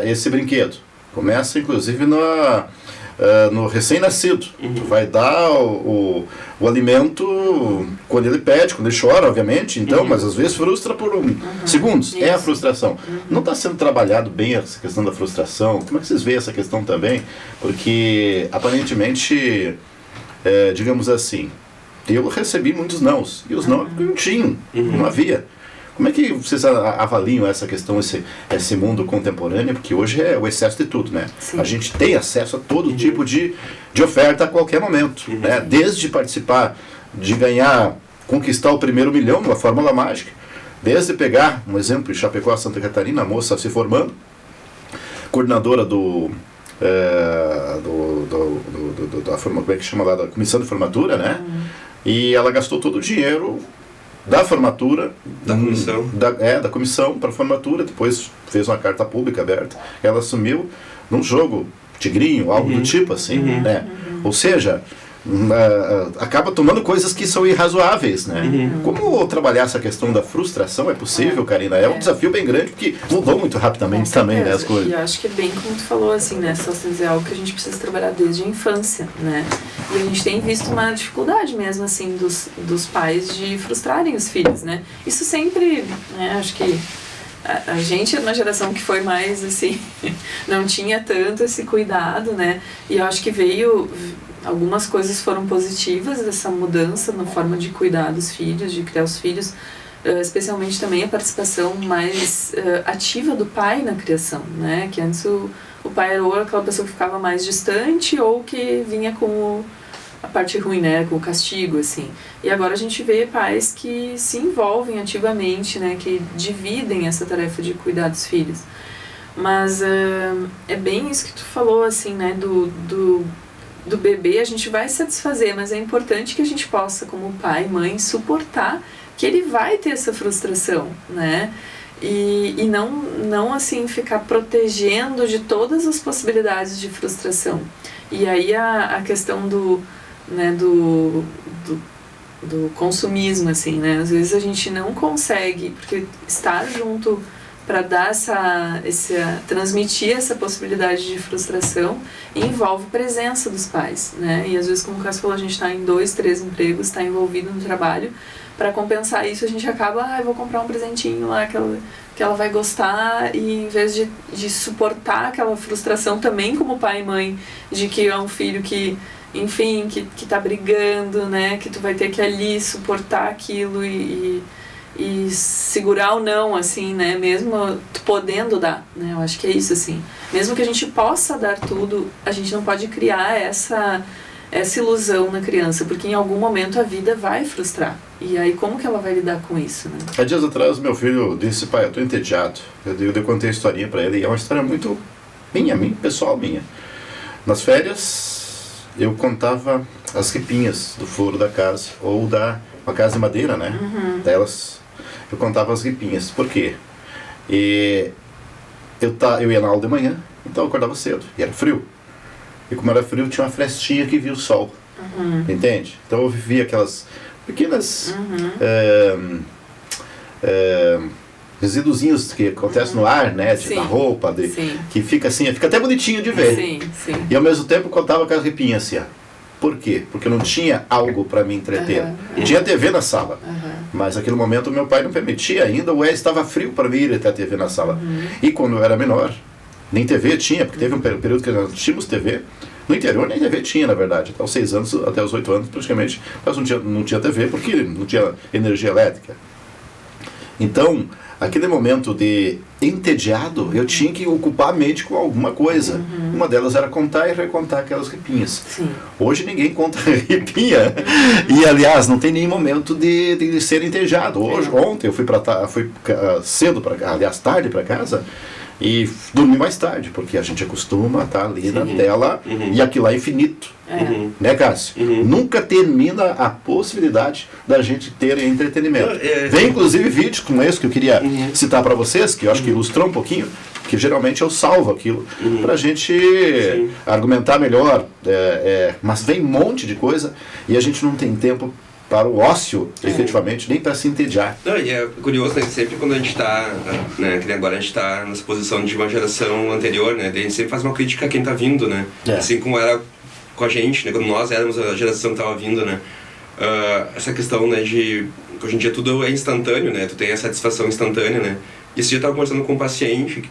esse brinquedo, começa inclusive no recém-nascido. Tu vai dar o alimento quando ele pede, quando ele chora, obviamente, então, mas às vezes frustra por segundos. Isso. É a frustração. Não está sendo trabalhado bem essa questão da frustração? Como é que vocês veem essa questão também? Porque, aparentemente, digamos assim, eu recebi muitos nãos, e os não não tinham, não havia. Como é que vocês avaliam essa questão, esse mundo contemporâneo? Porque hoje é o excesso de tudo, né? Sim. A gente tem acesso a todo tipo de oferta a qualquer momento, né? Desde participar, de conquistar o primeiro milhão, uma fórmula mágica, desde pegar, um exemplo, em Chapecó, Santa Catarina, a moça se formando, coordenadora da forma, como é que chama lá, da comissão de formatura, né? E ela gastou todo o dinheiro da formatura, da comissão para a formatura, depois fez uma carta pública aberta, ela assumiu num jogo tigrinho, algo do tipo assim, né? Ou seja, acaba tomando coisas que são irrazoáveis, né? Como trabalhar essa questão da frustração? É possível, Karina? É um desafio bem grande, porque mudou muito rapidamente também, né, as coisas. E eu acho que é bem como tu falou, assim, né? Só se dizer algo que a gente precisa trabalhar desde a infância, né? E a gente tem visto uma dificuldade mesmo, assim, dos pais de frustrarem os filhos, né? Isso sempre, né, acho que a gente é uma geração que foi mais assim, não tinha tanto esse cuidado, né? E eu acho que algumas coisas foram positivas dessa mudança na forma de cuidar dos filhos, de criar os filhos, especialmente também a participação mais ativa do pai na criação, né? Que antes o pai era ou aquela pessoa que ficava mais distante ou que vinha com a parte ruim, né? Com o castigo, assim. E agora a gente vê pais que se envolvem ativamente, né? Que dividem essa tarefa de cuidar dos filhos. Mas é bem isso que tu falou, assim, né? Do bebê a gente vai satisfazer, mas é importante que a gente possa, como pai e mãe, suportar que ele vai ter essa frustração, né? E não assim, ficar protegendo de todas as possibilidades de frustração. E aí a questão do consumismo, assim, né? Às vezes a gente não consegue, porque estar junto para dar transmitir essa possibilidade de frustração envolve presença dos pais, né? E às vezes, como o Cássio falou, a gente está em 2, 3 empregos, está envolvido no trabalho. Para compensar isso, a gente acaba, vou comprar um presentinho lá que ela vai gostar, e em vez de suportar aquela frustração também como pai e mãe, de que é um filho que, enfim, que tá brigando, né? Que tu vai ter que ali suportar aquilo e segurar ou não, assim, né? Mesmo podendo dar, né? Eu acho que é isso, assim. Mesmo que a gente possa dar tudo, a gente não pode criar essa ilusão na criança, porque em algum momento a vida vai frustrar. E aí como que ela vai lidar com isso, né? Há dias atrás meu filho disse: pai, eu tô entediado. Eu contei a historinha pra ele, e é uma história muito pessoal minha. Nas férias eu contava as ripinhas do forro da casa, ou uma casa de madeira, né? Uhum. Delas, eu contava as ripinhas. Por quê? E eu ia na aula de manhã, então eu acordava cedo, e era frio. E como era frio, tinha uma frestinha que via o sol. Uhum. Entende? Então eu vivia aquelas pequenas resíduozinhos que acontecem no ar, né? Na roupa, que fica assim, fica até bonitinho de ver. Sim, sim. E ao mesmo tempo eu contava aquelas ripinhas assim, ó. Por quê? Porque não tinha algo para me entreter. Tinha TV na sala. Mas naquele momento meu pai não permitia ainda, ou estava frio para mim ir até a TV na sala. E quando eu era menor, nem TV tinha, porque teve um período que nós tínhamos TV. No interior nem TV tinha, na verdade. Até os 6 anos, até os 8 anos, praticamente, nós não tinha TV, porque não tinha energia elétrica. Então, aquele momento de entediado, eu tinha que ocupar a mente com alguma coisa. Uma delas era contar e recontar aquelas ripinhas. Sim. Hoje ninguém conta ripinha. E, aliás, não tem nenhum momento de ser entediado. Ontem eu fui cedo, tarde para casa, e dormi mais tarde, porque a gente acostuma a estar ali na tela, e aquilo lá é infinito. Né, Cássio? Nunca termina a possibilidade da gente ter entretenimento. Vem inclusive vídeos como esse que eu queria citar para vocês, que eu acho que ilustrou um pouquinho, que geralmente eu salvo aquilo para a gente argumentar melhor, mas vem um monte de coisa e a gente não tem tempo para o ócio, efetivamente, nem para se entediar. Não, e é curioso, né, sempre quando a gente está, né, que agora a gente está nessa posição de uma geração anterior, né, a gente sempre faz uma crítica a quem está vindo, né, assim como era com a gente, né, quando nós éramos a geração que estava vindo, né, essa questão, né, de hoje em dia tudo é instantâneo, né, tu tem a satisfação instantânea, né, e esse dia eu estava conversando com um paciente,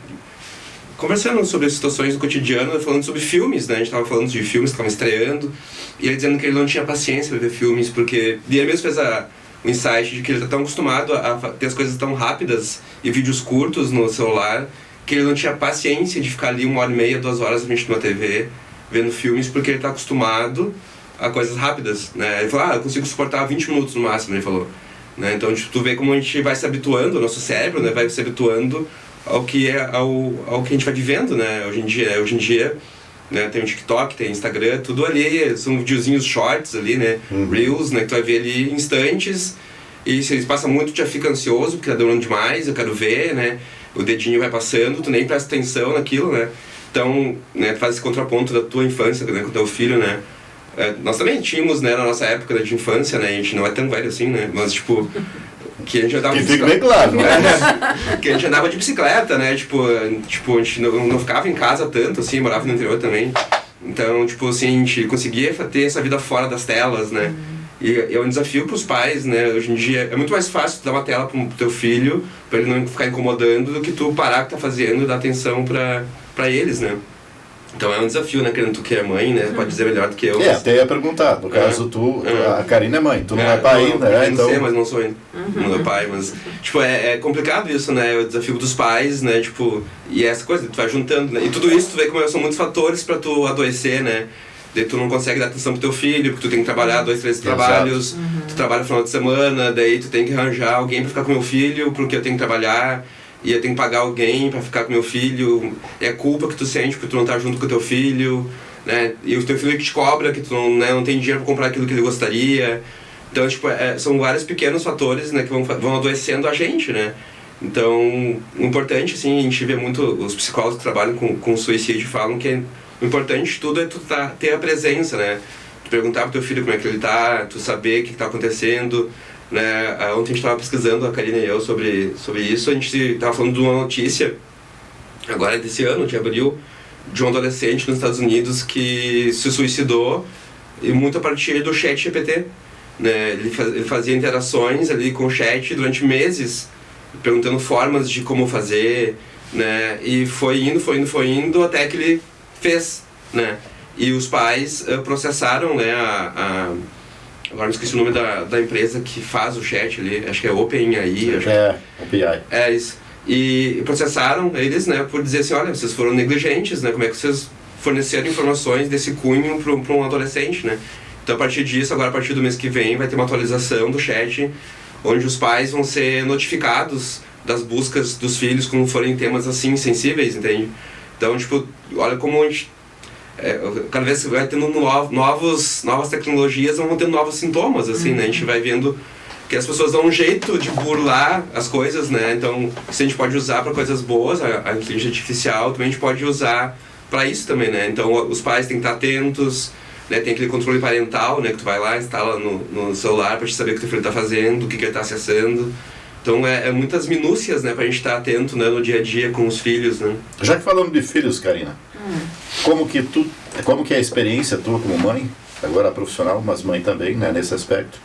conversando sobre as situações do cotidiano, falando sobre filmes, né? A gente estava falando de filmes que estavam estreando, e ele dizendo que ele não tinha paciência para ver filmes, porque... E ele mesmo fez o insight de que ele está tão acostumado a ter as coisas tão rápidas e vídeos curtos no celular, que ele não tinha paciência de ficar ali 1h30, 2 horas na frente de uma TV, vendo filmes, porque ele está acostumado a coisas rápidas, né? Ele falou, eu consigo suportar 20 minutos no máximo, ele falou. Né? Então, tipo, tu vê como a gente vai se habituando, o nosso cérebro, né, vai se habituando ao que a gente vai vivendo, né? Hoje em dia, né, tem o TikTok, tem o Instagram, tudo ali são videozinhos shorts ali, né? Reels, né, que tu vai ver ali instantes, e se eles passam muito, tu já fica ansioso, porque tá demorando demais, eu quero ver, né? O dedinho vai passando, tu nem presta atenção naquilo, né? Então, né, tu faz esse contraponto da tua infância, né, com o teu filho, né? Nós também tínhamos, né, na nossa época de infância, né? A gente não é tão velho assim, né? Mas, tipo... Que a gente andava de bicicleta. Bem claro, né? Que a gente andava de bicicleta, né? Tipo a gente não ficava em casa tanto, assim, morava no interior também. Então, tipo assim, a gente conseguia ter essa vida fora das telas, né? E é um desafio para os pais, né? Hoje em dia é muito mais fácil tu dar uma tela pro teu filho, para ele não ficar incomodando, do que tu parar o que tá fazendo e dar atenção para eles, né? Então é um desafio, né? Querendo tu que é mãe, né? Pode dizer melhor do que eu. Até ia perguntar. No caso, a Karina é mãe, tu não é pai ainda, né? Então... sei, mas não sou ainda. Não é pai, mas... Tipo, é complicado isso, né? É o desafio dos pais, né? Tipo, e essa coisa, tu vai juntando, né? E tudo isso, tu vê como são muitos fatores pra tu adoecer, né? Daí tu não consegue dar atenção pro teu filho, porque tu tem que trabalhar 2, 3 trabalhos, tu trabalha no final de semana, daí tu tem que arranjar alguém pra ficar com meu filho, porque eu tenho que trabalhar, e eu tenho que pagar alguém pra ficar com meu filho, é culpa que tu sente porque tu não tá junto com o teu filho, né? E o teu filho que te cobra, que tu não, né, não tem dinheiro pra comprar aquilo que ele gostaria. Então, tipo, são vários pequenos fatores, né, que vão adoecendo a gente, né? Então, o importante, assim, a gente vê muito, os psicólogos que trabalham com suicídio falam que o importante de tudo é tu ter a presença, né? Tu perguntar pro teu filho como é que ele tá, tu saber o que tá acontecendo, né? Ontem a gente tava pesquisando, a Karina e eu, sobre isso, a gente tava falando de uma notícia, agora desse ano, de abril, de um adolescente nos Estados Unidos que se suicidou, e muito a partir do chat GPT, né? Ele fazia interações ali com o chat durante meses, perguntando formas de como fazer, né? E foi indo até que ele fez, né? E os pais processaram, né? Agora me esqueci o nome da empresa que faz o chat ali, acho que é OpenAI. OpenAI. É isso. E processaram eles, né? Por dizer assim, olha, vocês foram negligentes, né? Como é que vocês forneceram informações desse cunho para um adolescente, né? Então, a partir disso, agora a partir do mês que vem, vai ter uma atualização do chat, onde os pais vão ser notificados das buscas dos filhos quando forem temas assim sensíveis, entende? Então, tipo, olha como a gente... cada vez que vai tendo novas tecnologias, vão tendo novos sintomas, assim, né? A gente vai vendo que as pessoas dão um jeito de burlar as coisas, né? Então, se a gente pode usar para coisas boas, a inteligência artificial, também a gente pode usar para isso também, né? Então, os pais têm que estar atentos, né? Tem aquele controle parental, né? Que tu vai lá, instala no celular para te saber o que teu filho está fazendo, o que ele está acessando. Então, é muitas minúcias, né? Pra gente estar atento, né? No dia a dia com os filhos, né? Já que falamos de filhos, Karina, como que é a experiência tua como mãe, agora profissional, mas mãe também, né? Nesse aspecto.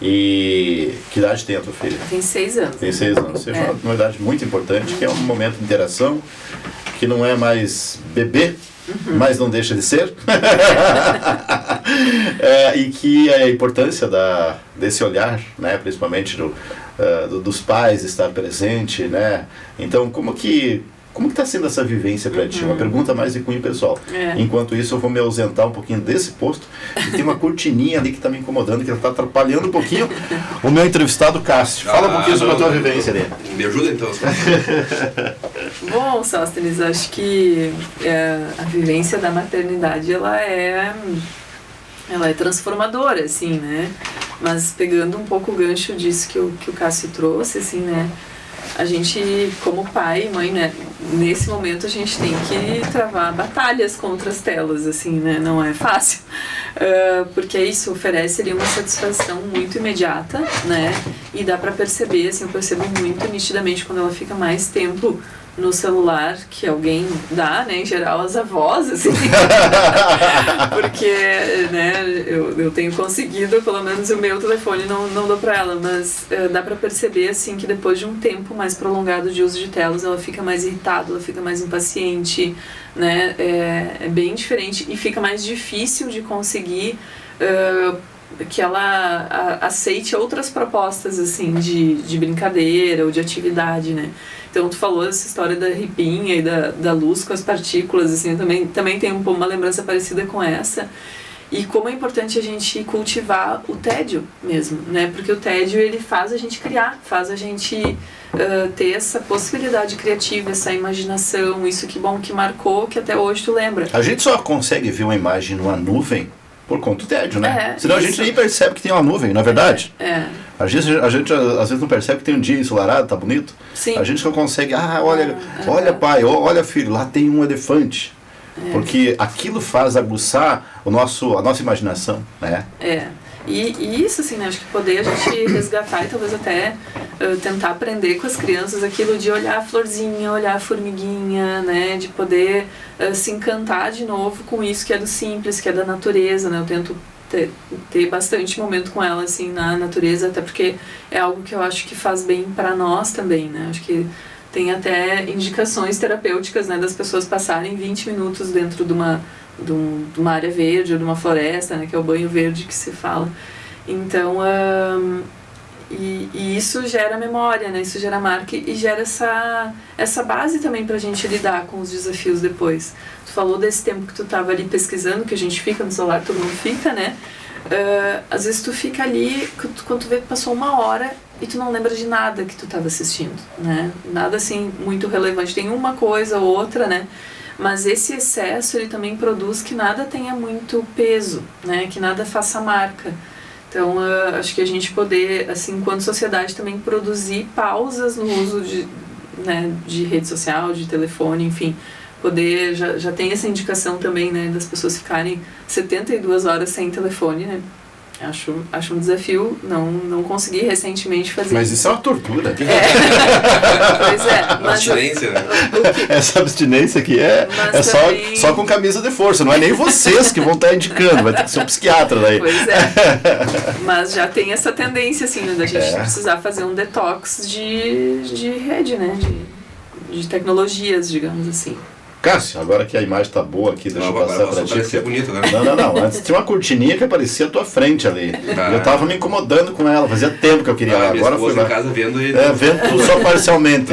E que idade tem a tua filha? Tem 6 anos. Tem 6 anos. Você fala de uma idade muito importante, que é um momento de interação, que não é mais bebê, mas não deixa de ser. E que a importância desse olhar, né? Principalmente dos pais estar presente, né? Então, como que está sendo essa vivência para ti? Uma pergunta mais de cunho pessoal. Enquanto isso, eu vou me ausentar um pouquinho desse posto. E tem uma cortininha ali que está me incomodando, que está atrapalhando um pouquinho o meu entrevistado, Cássio. Fala um pouquinho sobre a tua vivência ali. Me ajuda, então. Bom, Sóstenes, acho que a vivência da maternidade, ela é transformadora, assim, né? Mas pegando um pouco o gancho disso que o Cássio trouxe, assim, né? A gente, como pai e mãe, né, nesse momento a gente tem que travar batalhas contra as telas, assim, né, não é fácil, porque isso oferece ali uma satisfação muito imediata, né, e dá pra perceber, assim, eu percebo muito nitidamente quando ela fica mais tempo no celular que alguém dá, né, em geral as avós, assim, porque, né, eu tenho conseguido, pelo menos o meu telefone não dou pra ela, mas dá pra perceber, assim, que depois de um tempo mais prolongado de uso de telas, ela fica mais irritada, ela fica mais impaciente, né, é bem diferente e fica mais difícil de conseguir que ela aceite outras propostas, assim, de brincadeira ou de atividade, né. Então, tu falou essa história da ripinha e da luz com as partículas, assim, eu também tenho uma lembrança parecida com essa. E como é importante a gente cultivar o tédio mesmo, né? Porque o tédio, ele faz a gente criar, faz a gente ter essa possibilidade criativa, essa imaginação, isso que bom que marcou, que até hoje tu lembra. A gente só consegue ver uma imagem numa nuvem por conta do tédio, né? Senão isso. A gente nem percebe que tem uma nuvem, não é verdade? A gente às vezes não percebe que tem um dia ensolarado, tá bonito. Sim. A gente só consegue, olha pai, olha filho, lá tem um elefante. Porque aquilo faz aguçar a nossa imaginação, né? E isso, assim, né, acho que poder a gente resgatar e talvez até tentar aprender com as crianças aquilo de olhar a florzinha, olhar a formiguinha, né, de poder se encantar de novo com isso que é do simples, que é da natureza, né, eu tento ter bastante momento com ela, assim, na natureza, até porque é algo que eu acho que faz bem para nós também, né? Acho que tem até indicações terapêuticas, né, das pessoas passarem 20 minutos dentro de uma área verde ou de uma floresta, né, que é o banho verde que se fala. Então, e isso gera memória, né? Isso gera marca e gera essa base também pra gente lidar com os desafios depois. Tu falou desse tempo que tu tava ali pesquisando, que a gente fica no celular, todo mundo fica, né? Às vezes tu fica ali, quando tu vê que passou 1 hora e tu não lembra de nada que tu tava assistindo, né? Nada assim muito relevante. Tem uma coisa ou outra, né? Mas esse excesso, ele também produz que nada tenha muito peso, né? Que nada faça marca. Então, acho que a gente poder, assim, enquanto sociedade, também produzir pausas no uso de rede social, de telefone, enfim, poder, já tem essa indicação também, né, das pessoas ficarem 72 horas sem telefone, né? Acho um desafio, não consegui recentemente fazer. Mas isso é uma tortura. Pois é. Mas abstinência, né? Essa abstinência aqui é também... só com camisa de força, não é nem vocês que vão estar indicando, vai ter que ser um psiquiatra daí. Pois é. Mas já tem essa tendência, assim, né, da gente precisar fazer um detox de rede, né? De tecnologias, digamos assim. Cássio, agora que a imagem tá boa aqui, deixa eu passar pra ti. Parecia bonito, né? Não. Antes tinha uma cortininha que aparecia à tua frente ali. Eu tava me incomodando com ela, fazia tempo que eu queria lá. Agora foi lá. Em casa vendo e... vendo só parcialmente.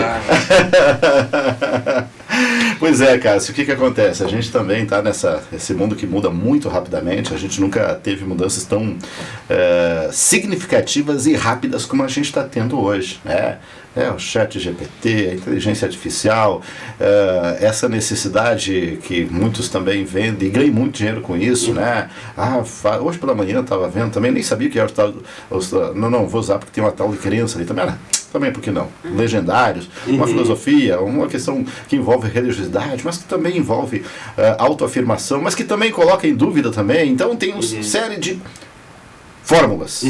Pois é, Cássio, o que acontece? A gente também está nesse mundo que muda muito rapidamente, a gente nunca teve mudanças tão significativas e rápidas como a gente está tendo hoje, né? O chat GPT, a inteligência artificial, essa necessidade que muitos também vendem e ganham muito dinheiro com isso, né? Hoje pela manhã eu estava vendo, também nem sabia que era o tal... Não, vou usar porque tem uma tal de crença ali também. Também, por que não? Legendários, uma filosofia, uma questão que envolve religiosidade, mas que também envolve autoafirmação, mas que também coloca em dúvida também. Então tem uma série de fórmulas.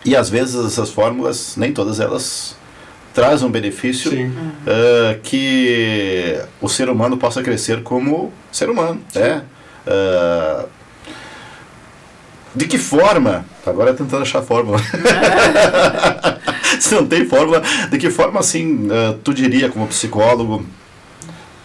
E às vezes essas fórmulas, nem todas elas trazem um benefício que o ser humano possa crescer como ser humano. De que forma? Agora tentando achar a fórmula. Se não tem fórmula, de que forma assim tu diria como psicólogo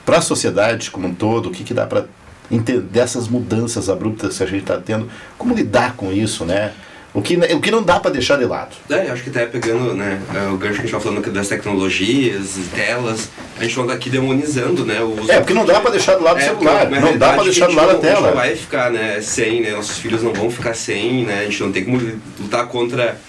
para a sociedade como um todo, o que dá para entender dessas mudanças abruptas que a gente está tendo, como lidar com isso, né? O que não dá para deixar de lado. Acho que até pegando, né, o gancho que a gente está falando das tecnologias, telas, a gente não está aqui demonizando, né, o uso... porque não dá para deixar de lado o celular, não dá para deixar de lado a tela. A gente não vai ficar, né, sem, né, nossos filhos não vão ficar sem, né, a gente não tem como lutar contra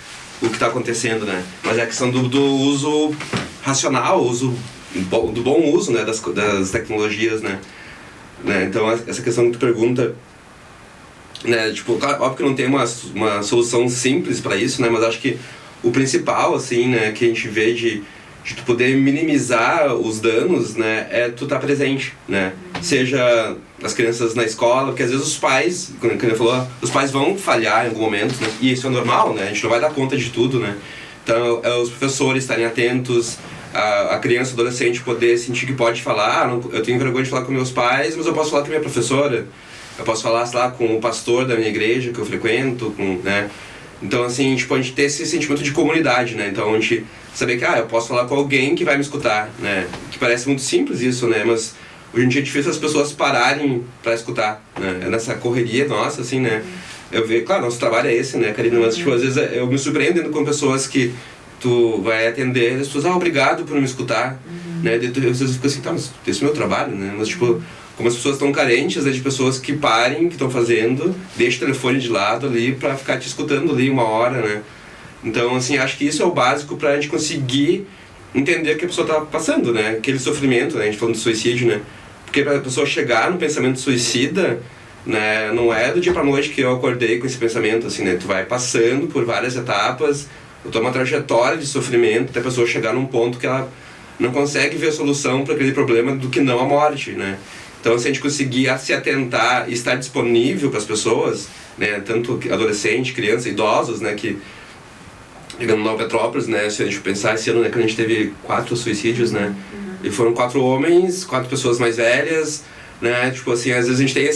o que está acontecendo, né, mas é a questão do uso racional, do bom uso, né, das tecnologias, né, então essa questão que tu pergunta, né, tipo, óbvio que não tem uma solução simples para isso, né, mas acho que o principal, assim, né, que a gente vê de tu poder minimizar os danos, né, é tu estar presente, né, seja as crianças na escola, porque às vezes os pais, como ele falou, os pais vão falhar em algum momento, né, e isso é normal, né, a gente não vai dar conta de tudo, né, então os professores estarem atentos, a criança, adolescente poder sentir que pode falar, eu tenho vergonha de falar com meus pais, mas eu posso falar com a minha professora, eu posso falar, sei lá, com o pastor da minha igreja que eu frequento, né? Então, assim, tipo, a gente ter esse sentimento de comunidade, né? Então, a gente saber que, eu posso falar com alguém que vai me escutar, né? Que parece muito simples isso, né? Mas hoje em dia é difícil as pessoas pararem pra escutar, né? É nessa correria nossa, assim, né? Eu vejo, claro, nosso trabalho é esse, né, Karina? Mas, tipo, às vezes eu me surpreendo com pessoas que tu vai atender, as pessoas, obrigado por me escutar, né? Às vezes eu fico assim, mas esse é o meu trabalho, né? Mas, tipo... Como as pessoas estão carentes, né, de pessoas que parem, que estão fazendo, deixa o telefone de lado ali pra ficar te escutando ali 1 hora, né? Então, assim, acho que isso é o básico pra gente conseguir entender o que a pessoa tá passando, né? Aquele sofrimento, né? A gente falando de suicídio, né? Porque pra pessoa chegar no pensamento suicida, né? Não é do dia pra noite que eu acordei com esse pensamento, assim, né? Tu vai passando por várias etapas, tu toma uma trajetória de sofrimento até a pessoa chegar num ponto que ela não consegue ver a solução para aquele problema do que não a morte, né? Então, se a gente conseguir se atentar e estar disponível para as pessoas, né, tanto adolescente, criança, idosos, né, que chegando em Nova Petrópolis, né, se a gente pensar esse ano, né, que a gente teve 4 suicídios, né, e foram 4 homens, 4 pessoas mais velhas, né, tipo assim, às vezes a gente tem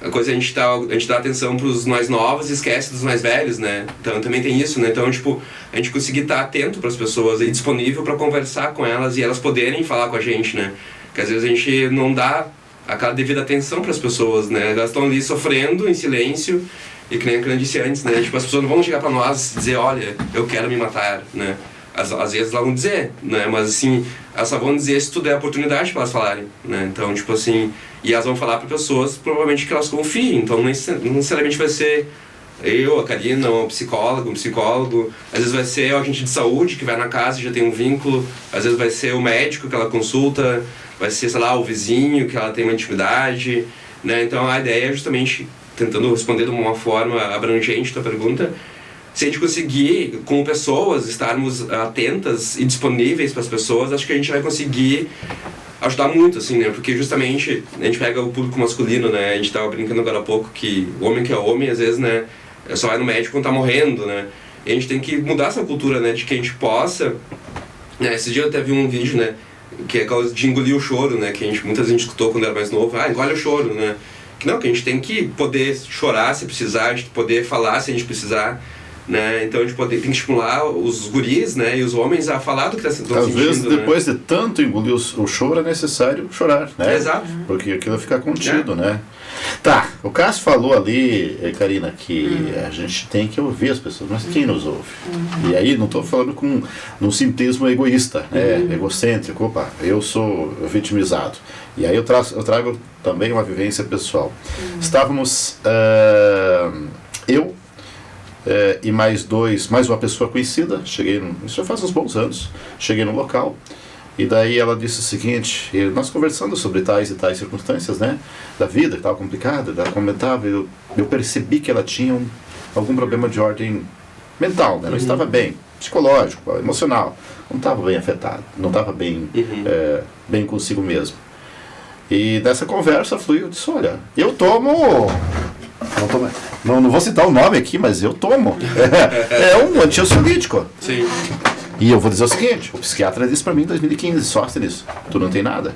a coisa a gente dá atenção pros mais novos e esquece dos mais velhos, né? Então também tem isso, né? Então, tipo, a gente conseguir estar atento pras pessoas e disponível para conversar com elas e elas poderem falar com a gente, né? Porque às vezes a gente não dá aquela devida atenção pras pessoas, né? Elas estão ali sofrendo em silêncio e que nem eu disse antes, né? Tipo, as pessoas não vão chegar pra nós e dizer, olha, eu quero me matar, né? Às vezes elas vão dizer, né? Mas assim, elas só vão dizer se tu der a oportunidade pra elas falarem, né? Então, tipo assim, e elas vão falar pra pessoas provavelmente que elas confiem, então não necessariamente vai ser eu, a Karina, um psicólogo, às vezes vai ser o agente de saúde que vai na casa e já tem um vínculo, às vezes vai ser o médico que ela consulta, vai ser, sei lá, o vizinho que ela tem uma intimidade, né? Então a ideia é justamente, tentando responder de uma forma abrangente a tua pergunta, se a gente conseguir, como pessoas, estarmos atentas e disponíveis para as pessoas, acho que a gente vai conseguir ajudar muito, assim, né? Porque justamente a gente pega o público masculino, né? A gente estava brincando agora há pouco que o homem que é homem, às vezes, né? Só vai no médico quando tá morrendo, né? E a gente tem que mudar essa cultura, né? De que a gente possa... Né? Esse dia eu até vi um vídeo, né? Que é causa de engolir o choro, né? Que muita gente escutou quando era mais novo. Ah, engole o choro, né? Que não, que a gente tem que poder chorar se precisar, a gente poder falar se a gente precisar, né? Então a gente tem que estimular os guris, né? E os homens a falar do que estão sentindo. Às vezes, depois de tanto engolir o choro, é necessário chorar, né? Exato. Porque aquilo fica contido, né? Tá, o Cássio falou ali, Karina, que a gente tem que ouvir as pessoas, mas quem nos ouve? E aí não estou falando com num simplismo egoísta, né? Egocêntrico, opa, eu sou vitimizado. E aí eu trago também uma vivência pessoal. Estávamos, eu e mais uma pessoa conhecida, isso já faz uns bons anos, cheguei no local. E daí ela disse o seguinte, nós conversando sobre tais e tais circunstâncias, né, da vida, que estava complicada, ela comentava, eu percebi que ela tinha algum problema de ordem mental, né, não estava bem, psicológico, emocional, não estava bem afetado, não estava bem, bem consigo mesmo. E nessa conversa fluiu, eu disse, olha, eu tomo... Não vou citar o nome aqui, mas eu tomo. É um antiansiolítico. Sim. E eu vou dizer o seguinte, o psiquiatra disse pra mim em 2015, Sóstenes, tu não tem nada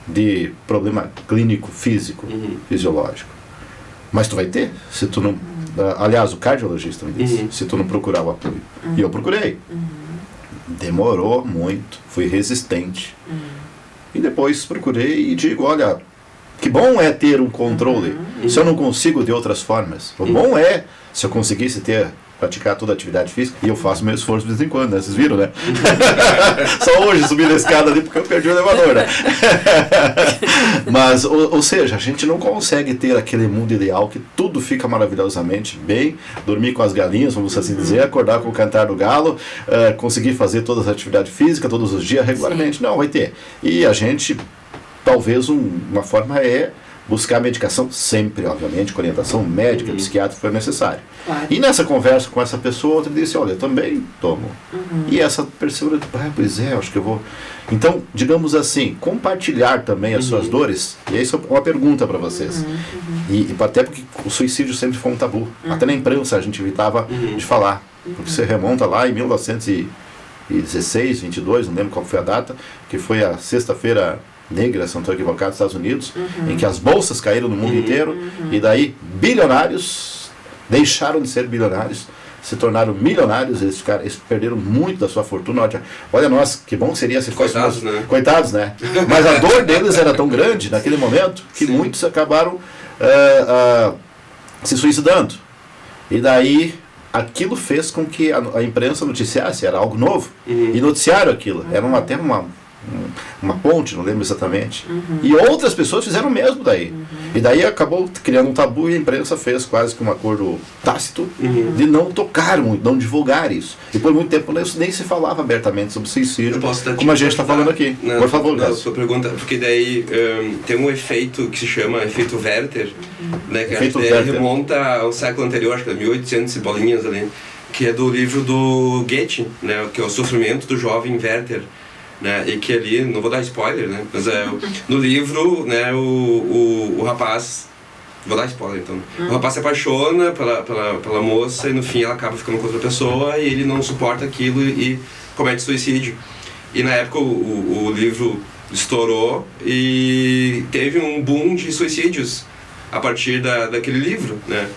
de problema clínico, físico, fisiológico. Mas tu vai ter, se tu não... aliás, o cardiologista me disse, se tu não procurar o apoio. E eu procurei. Demorou muito, fui resistente. E depois procurei e digo, olha, que bom é ter um controle, se eu não consigo de outras formas. O bom é, se eu conseguisse praticar toda a atividade física, e eu faço meu esforço de vez em quando, né? Vocês viram, né? Só hoje subi na escada ali porque eu perdi o elevador, né? Mas, ou seja, a gente não consegue ter aquele mundo ideal que tudo fica maravilhosamente bem, dormir com as galinhas, vamos assim dizer, acordar com o cantar do galo, conseguir fazer todas as atividades físicas todos os dias regularmente. Sim. Não, vai ter. E a gente, talvez uma forma é buscar medicação sempre, obviamente, com orientação médica, psiquiátrica, foi necessário. Claro. E nessa conversa com essa pessoa, outra disse, olha, eu também tomo. E essa pessoa, pois é, acho que eu vou... Então, digamos assim, compartilhar também as suas dores, e isso é uma pergunta para vocês. E até porque o suicídio sempre foi um tabu. Até na imprensa a gente evitava de falar. Porque você remonta lá em 1916, 22, não lembro qual foi a data, que foi a sexta-feira negra, se não estou equivocado, nos Estados Unidos, em que as bolsas caíram no mundo inteiro, e daí bilionários deixaram de ser bilionários, se tornaram milionários, eles perderam muito da sua fortuna. Olha nós, que bom seria se fosse... Coitados, né? Mas a dor deles era tão grande naquele momento, que muitos acabaram se suicidando. E daí aquilo fez com que a imprensa noticiasse, era algo novo, e noticiaram aquilo, era até uma ponte, não lembro exatamente. E outras pessoas fizeram o mesmo daí. E daí acabou criando um tabu e a imprensa fez quase que um acordo tácito de não tocar muito, não divulgar isso. E por muito tempo nem se falava abertamente sobre suicídio, como a gente está falando aqui. Por favor, na sua pergunta, porque daí tem um efeito que se chama efeito Werther, né, que efeito Werther remonta ao século anterior, acho que é 1800 e bolinhas ali, que é do livro do Goethe, né, que é O Sofrimento do Jovem Werther. Né, e que ali, não vou dar spoiler, né, mas no livro, né, o rapaz, vou dar spoiler então, o rapaz se apaixona pela moça e no fim ela acaba ficando com outra pessoa e ele não suporta aquilo e comete suicídio. E na época o livro estourou e teve um boom de suicídios, a partir daquele livro, né?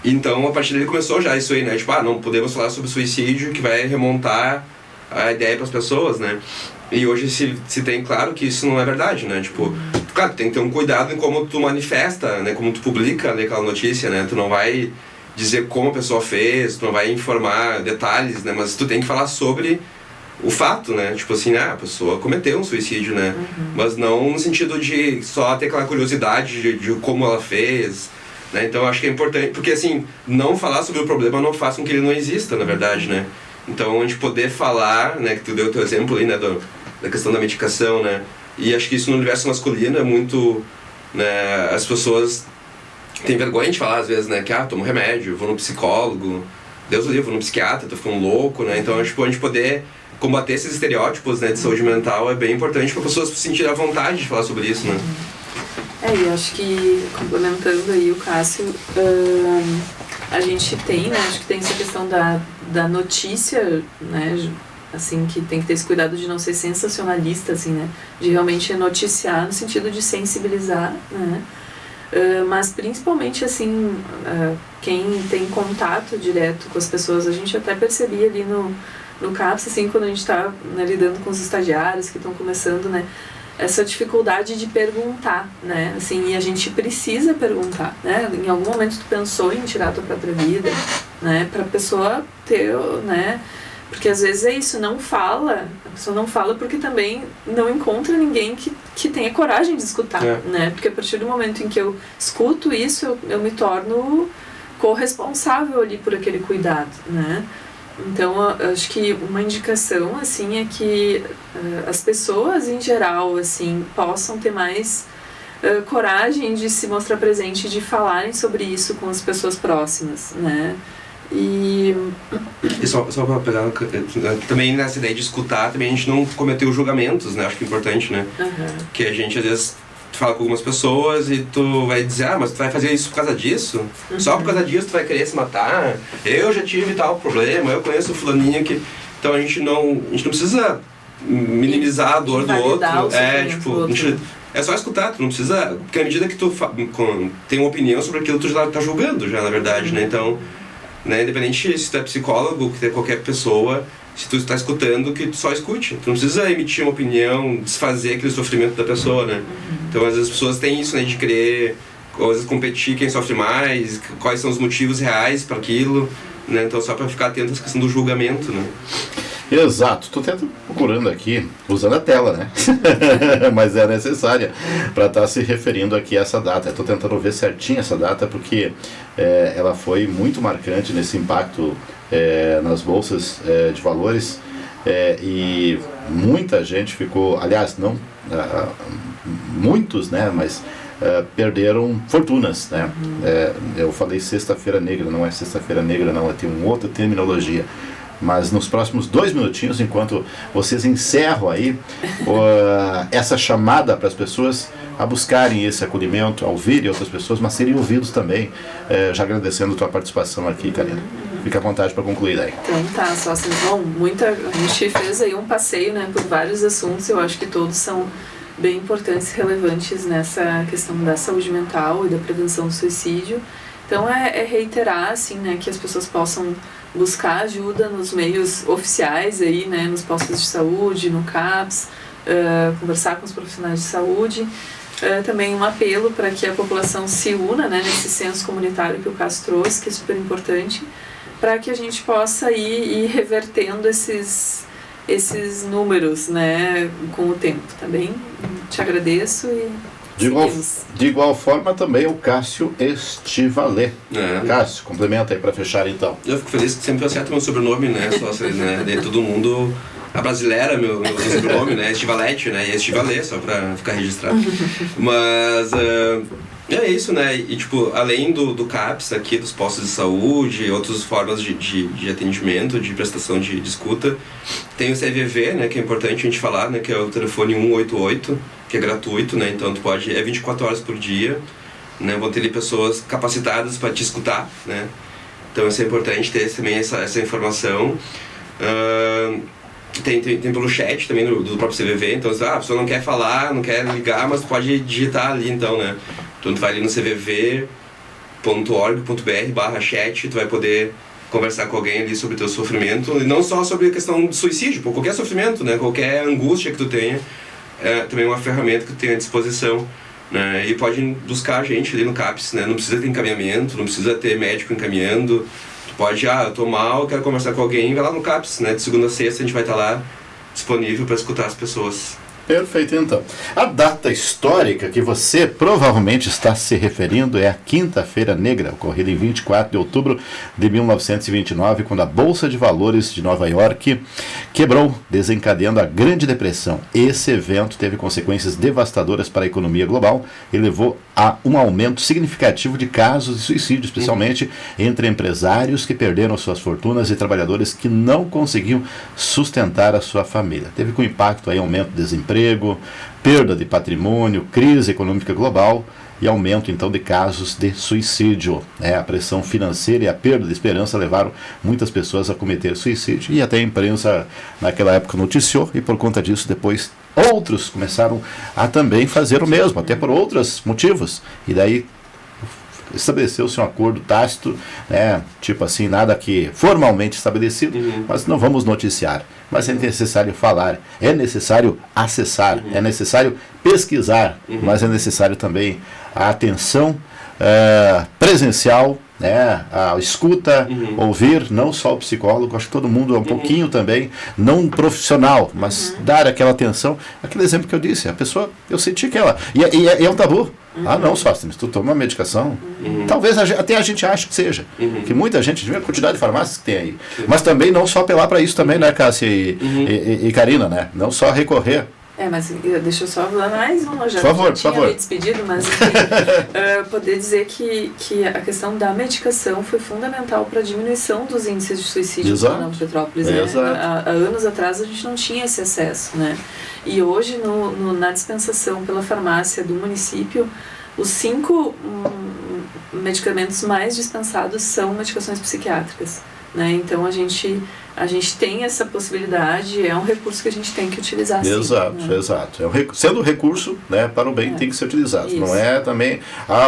Então, a partir dele começou já isso aí, né? Tipo, não podemos falar sobre suicídio, que vai remontar a ideia para as pessoas, né? E hoje se tem claro que isso não é verdade, né? Tipo, claro, tem que ter um cuidado em como tu manifesta, né? Como tu publica aquela notícia, né? Tu não vai dizer como a pessoa fez, tu não vai informar detalhes, né? Mas tu tem que falar sobre o fato, né? Tipo assim, a pessoa cometeu um suicídio, né? Mas não no sentido de só ter aquela curiosidade de como ela fez, né? Então, acho que é importante, porque assim, não falar sobre o problema não faz com que ele não exista, na verdade, né? Então, a gente poder falar, né, que tu deu o teu exemplo aí, né, da questão da medicação, né, e acho que isso no universo masculino é muito, né, as pessoas têm vergonha de falar às vezes, né, que tomo remédio, vou no psicólogo, Deus o livre, vou no psiquiatra, tô ficando louco, né, então, tipo, a gente poder combater esses estereótipos, né, de saúde mental é bem importante para pessoas se sentirem à vontade de falar sobre isso, né. E acho que, complementando aí o Cássio, a gente tem, né, acho que tem essa questão da notícia, né, assim, que tem que ter esse cuidado de não ser sensacionalista, assim, né, de realmente noticiar no sentido de sensibilizar, né, mas principalmente, assim, quem tem contato direto com as pessoas, a gente até percebia ali no CAPS, assim, quando a gente está, né, lidando com os estagiários que estão começando, né, essa dificuldade de perguntar, né, assim, e a gente precisa perguntar, né, em algum momento tu pensou em tirar a tua própria vida, né, pra pessoa ter, né, porque às vezes é isso, a pessoa não fala porque também não encontra ninguém que tenha coragem de escutar, né, porque a partir do momento em que eu escuto isso, eu me torno corresponsável ali por aquele cuidado, né. Então, acho que uma indicação, assim, é que as pessoas, em geral, assim, possam ter mais coragem de se mostrar presente, de falarem sobre isso com as pessoas próximas, né? E só para pegar, também nessa ideia de escutar, também a gente não cometeu julgamentos, né? Acho que é importante, né? Que a gente, às vezes, tu fala com algumas pessoas e tu vai dizer, mas tu vai fazer isso por causa disso? Só por causa disso tu vai querer se matar? Eu já tive tal problema, eu conheço o fulaninho que... Então a gente não precisa minimizar a dor do outro. É só escutar, tu não precisa... Porque à medida que tu tem uma opinião sobre aquilo, tu já tá julgando já, na verdade, né? Então, né, independente se tu é psicólogo, que é qualquer pessoa... Se tu está escutando, que tu só escute. Tu não precisa emitir uma opinião, desfazer aquele sofrimento da pessoa, né? Então, às vezes, as pessoas têm isso, né? De querer, às vezes, competir quem sofre mais, quais são os motivos reais para aquilo, né? Então, só para ficar atento à questão do julgamento, né? Exato. Estou até procurando aqui, usando a tela, né? Mas é necessária para estar se referindo aqui a essa data. Estou tentando ver certinho essa data, porque ela foi muito marcante nesse impacto nas bolsas de valores, e muita gente ficou, aliás, não muitos, né, mas perderam fortunas, né? Eu falei sexta-feira negra, não é sexta-feira negra não, tem uma outra terminologia. Mas nos próximos 2 minutinhos, enquanto vocês encerram aí essa chamada para as pessoas a buscarem esse acolhimento, a ouvirem outras pessoas, mas serem ouvidos também, já agradecendo a tua participação aqui, Karina. Fica à vontade para concluir aí. Então tá, só assim, bom, a gente fez aí um passeio, né, por vários assuntos, eu acho que todos são bem importantes e relevantes nessa questão da saúde mental e da prevenção do suicídio. Então é reiterar, assim, né, que as pessoas possam buscar ajuda nos meios oficiais aí, né, nos postos de saúde, no CAPS, conversar com os profissionais de saúde. Também um apelo para que a população se una, né, nesse senso comunitário que o Cássio trouxe, que é super importante, para que a gente possa ir revertendo esses números, né, com o tempo, tá bem? Te agradeço e de igual forma também o Cássio Estivalé. Cássio, complementa aí para fechar então. Eu fico feliz que sempre eu acerto meu sobrenome, né, né, de todo mundo... A brasileira, meu sobrenome, né, Estivalete, né, e Estivalé, só pra ficar registrado. Mas é isso, né, e tipo, além do CAPS aqui, dos postos de saúde, outras formas de atendimento, de prestação de escuta, tem o CVV, né, que é importante a gente falar, né, que é o telefone 188, que é gratuito, né, então tu pode, 24 horas por dia, né, vão ter ali pessoas capacitadas para te escutar, né, então isso é importante ter também essa informação. Tem pelo chat também do próprio CVV, então a pessoa não quer falar, não quer ligar, mas pode digitar ali então, né? Então tu vai ali no cvv.org.br/chat, tu vai poder conversar com alguém ali sobre o teu sofrimento, e não só sobre a questão do suicídio, por qualquer sofrimento, né? Qualquer angústia que tu tenha, também é uma ferramenta que tu tem à disposição, né? E pode buscar a gente ali no CAPS, né? Não precisa ter encaminhamento, não precisa ter médico encaminhando. Tu pode, eu tô mal, quero conversar com alguém, vai lá no CAPS, né? De segunda a sexta a gente vai estar lá disponível para escutar as pessoas. Perfeito, então. A data histórica que você provavelmente está se referindo é a Quinta-feira Negra, ocorrida em 24 de outubro de 1929, quando a Bolsa de Valores de Nova York quebrou, desencadeando a Grande Depressão. Esse evento teve consequências devastadoras para a economia global e levou a um aumento significativo de casos de suicídio, especialmente entre empresários que perderam suas fortunas e trabalhadores que não conseguiam sustentar a sua família. Teve com impacto aí aumento do desemprego, perda de patrimônio, crise econômica global e aumento então de casos de suicídio. A pressão financeira e a perda de esperança levaram muitas pessoas a cometer suicídio, e até a imprensa naquela época noticiou, e por conta disso depois outros começaram a também fazer o mesmo, até por outros motivos, e daí estabeleceu-se um acordo tácito, né, tipo assim, nada que formalmente estabelecido, mas não vamos noticiar. Mas é necessário falar, é necessário acessar, é necessário pesquisar, mas é necessário também a atenção presencial, né, a escuta, ouvir, não só o psicólogo, acho que todo mundo é um pouquinho também, não um profissional, mas dar aquela atenção, aquele exemplo que eu disse, a pessoa, eu senti que ela, e é um tabu. Não, Sóstenes, tu toma uma medicação, talvez até a gente ache que seja, que muita gente, vê a quantidade de farmácias que tem aí, mas também não só apelar para isso também, né, Cássia e Karina, né, não só recorrer. Mas deixa eu só falar mais uma, já por tinha favor. me despedido, mas enfim, poder dizer que a questão da medicação foi fundamental para a diminuição dos índices de suicídio em Nova Petrópolis. Né? Há anos atrás a gente não tinha esse acesso, né? E hoje na dispensação pela farmácia do município, os 5 medicamentos mais dispensados são medicações psiquiátricas, né? Então a gente tem essa possibilidade, é um recurso que a gente tem que utilizar. Exato, né? Exato. Sendo recurso, né, para o bem, tem que ser utilizado. Isso. Não é também,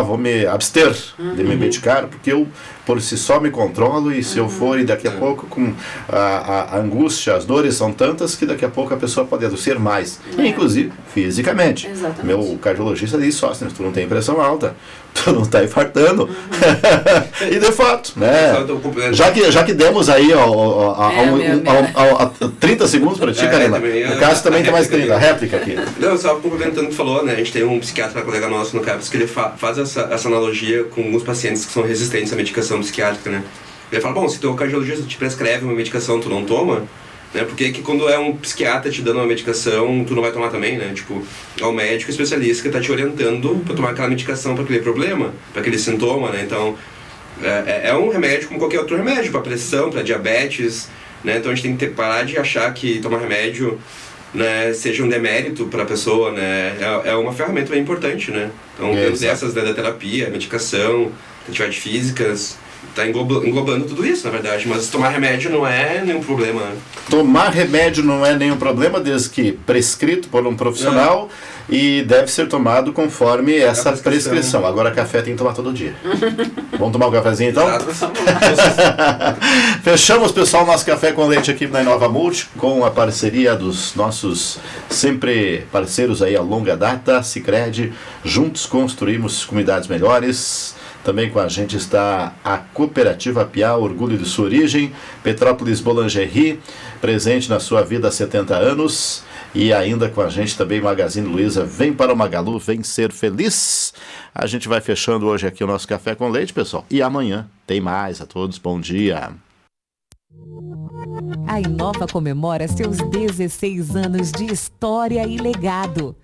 vou me abster de me medicar, porque eu por si só me controlo, e se eu for, e daqui a pouco com a angústia, as dores são tantas que daqui a pouco a pessoa pode adoecer mais, inclusive fisicamente. Exatamente. Meu cardiologista disse, Sóstenes, tu não tem pressão alta, tu não está infartando. E de fato, né, já que demos aí 30 segundos para ti, Karina. O Cássio também tem mais 30, réplica aqui. Não, só complementando o que falou, né? A gente tem um psiquiatra, colega nosso no CAPS, que ele faz essa analogia com alguns pacientes que são resistentes à medicação psiquiátrica, né? Ele fala, bom, se teu cardiologista te prescreve uma medicação, tu não toma, né? Porque que quando é um psiquiatra te dando uma medicação, tu não vai tomar também, né? Tipo, é um médico especialista que está te orientando para tomar aquela medicação para aquele problema, para aquele sintoma, né? Então, é um remédio como qualquer outro remédio, para pressão, para diabetes, né? Então a gente tem que parar de achar que tomar remédio, né, seja um demérito para a pessoa, né? É uma ferramenta bem importante, né? Então, temos essas, né, da terapia, medicação, atividades físicas, está englobando tudo isso, na verdade. Mas tomar remédio não é nenhum problema. Tomar remédio não é nenhum problema, desde que prescrito por um profissional e deve ser tomado conforme essa prescrição. Agora, café tem que tomar todo dia. Vamos tomar um cafezinho, então? Fechamos, pessoal, nosso café com leite aqui na Inova Multi, com a parceria dos nossos sempre parceiros aí a longa data, Sicredi. Juntos construímos comunidades melhores. Também com a gente está a Cooperativa Piá, orgulho de sua origem, Petrópolis Boulangerie, presente na sua vida há 70 anos, e ainda com a gente também Magazine Luiza. Vem para o Magalu, vem ser feliz. A gente vai fechando hoje aqui o nosso Café com Leite, pessoal, e amanhã tem mais. A todos, bom dia. A Inova comemora seus 16 anos de história e legado.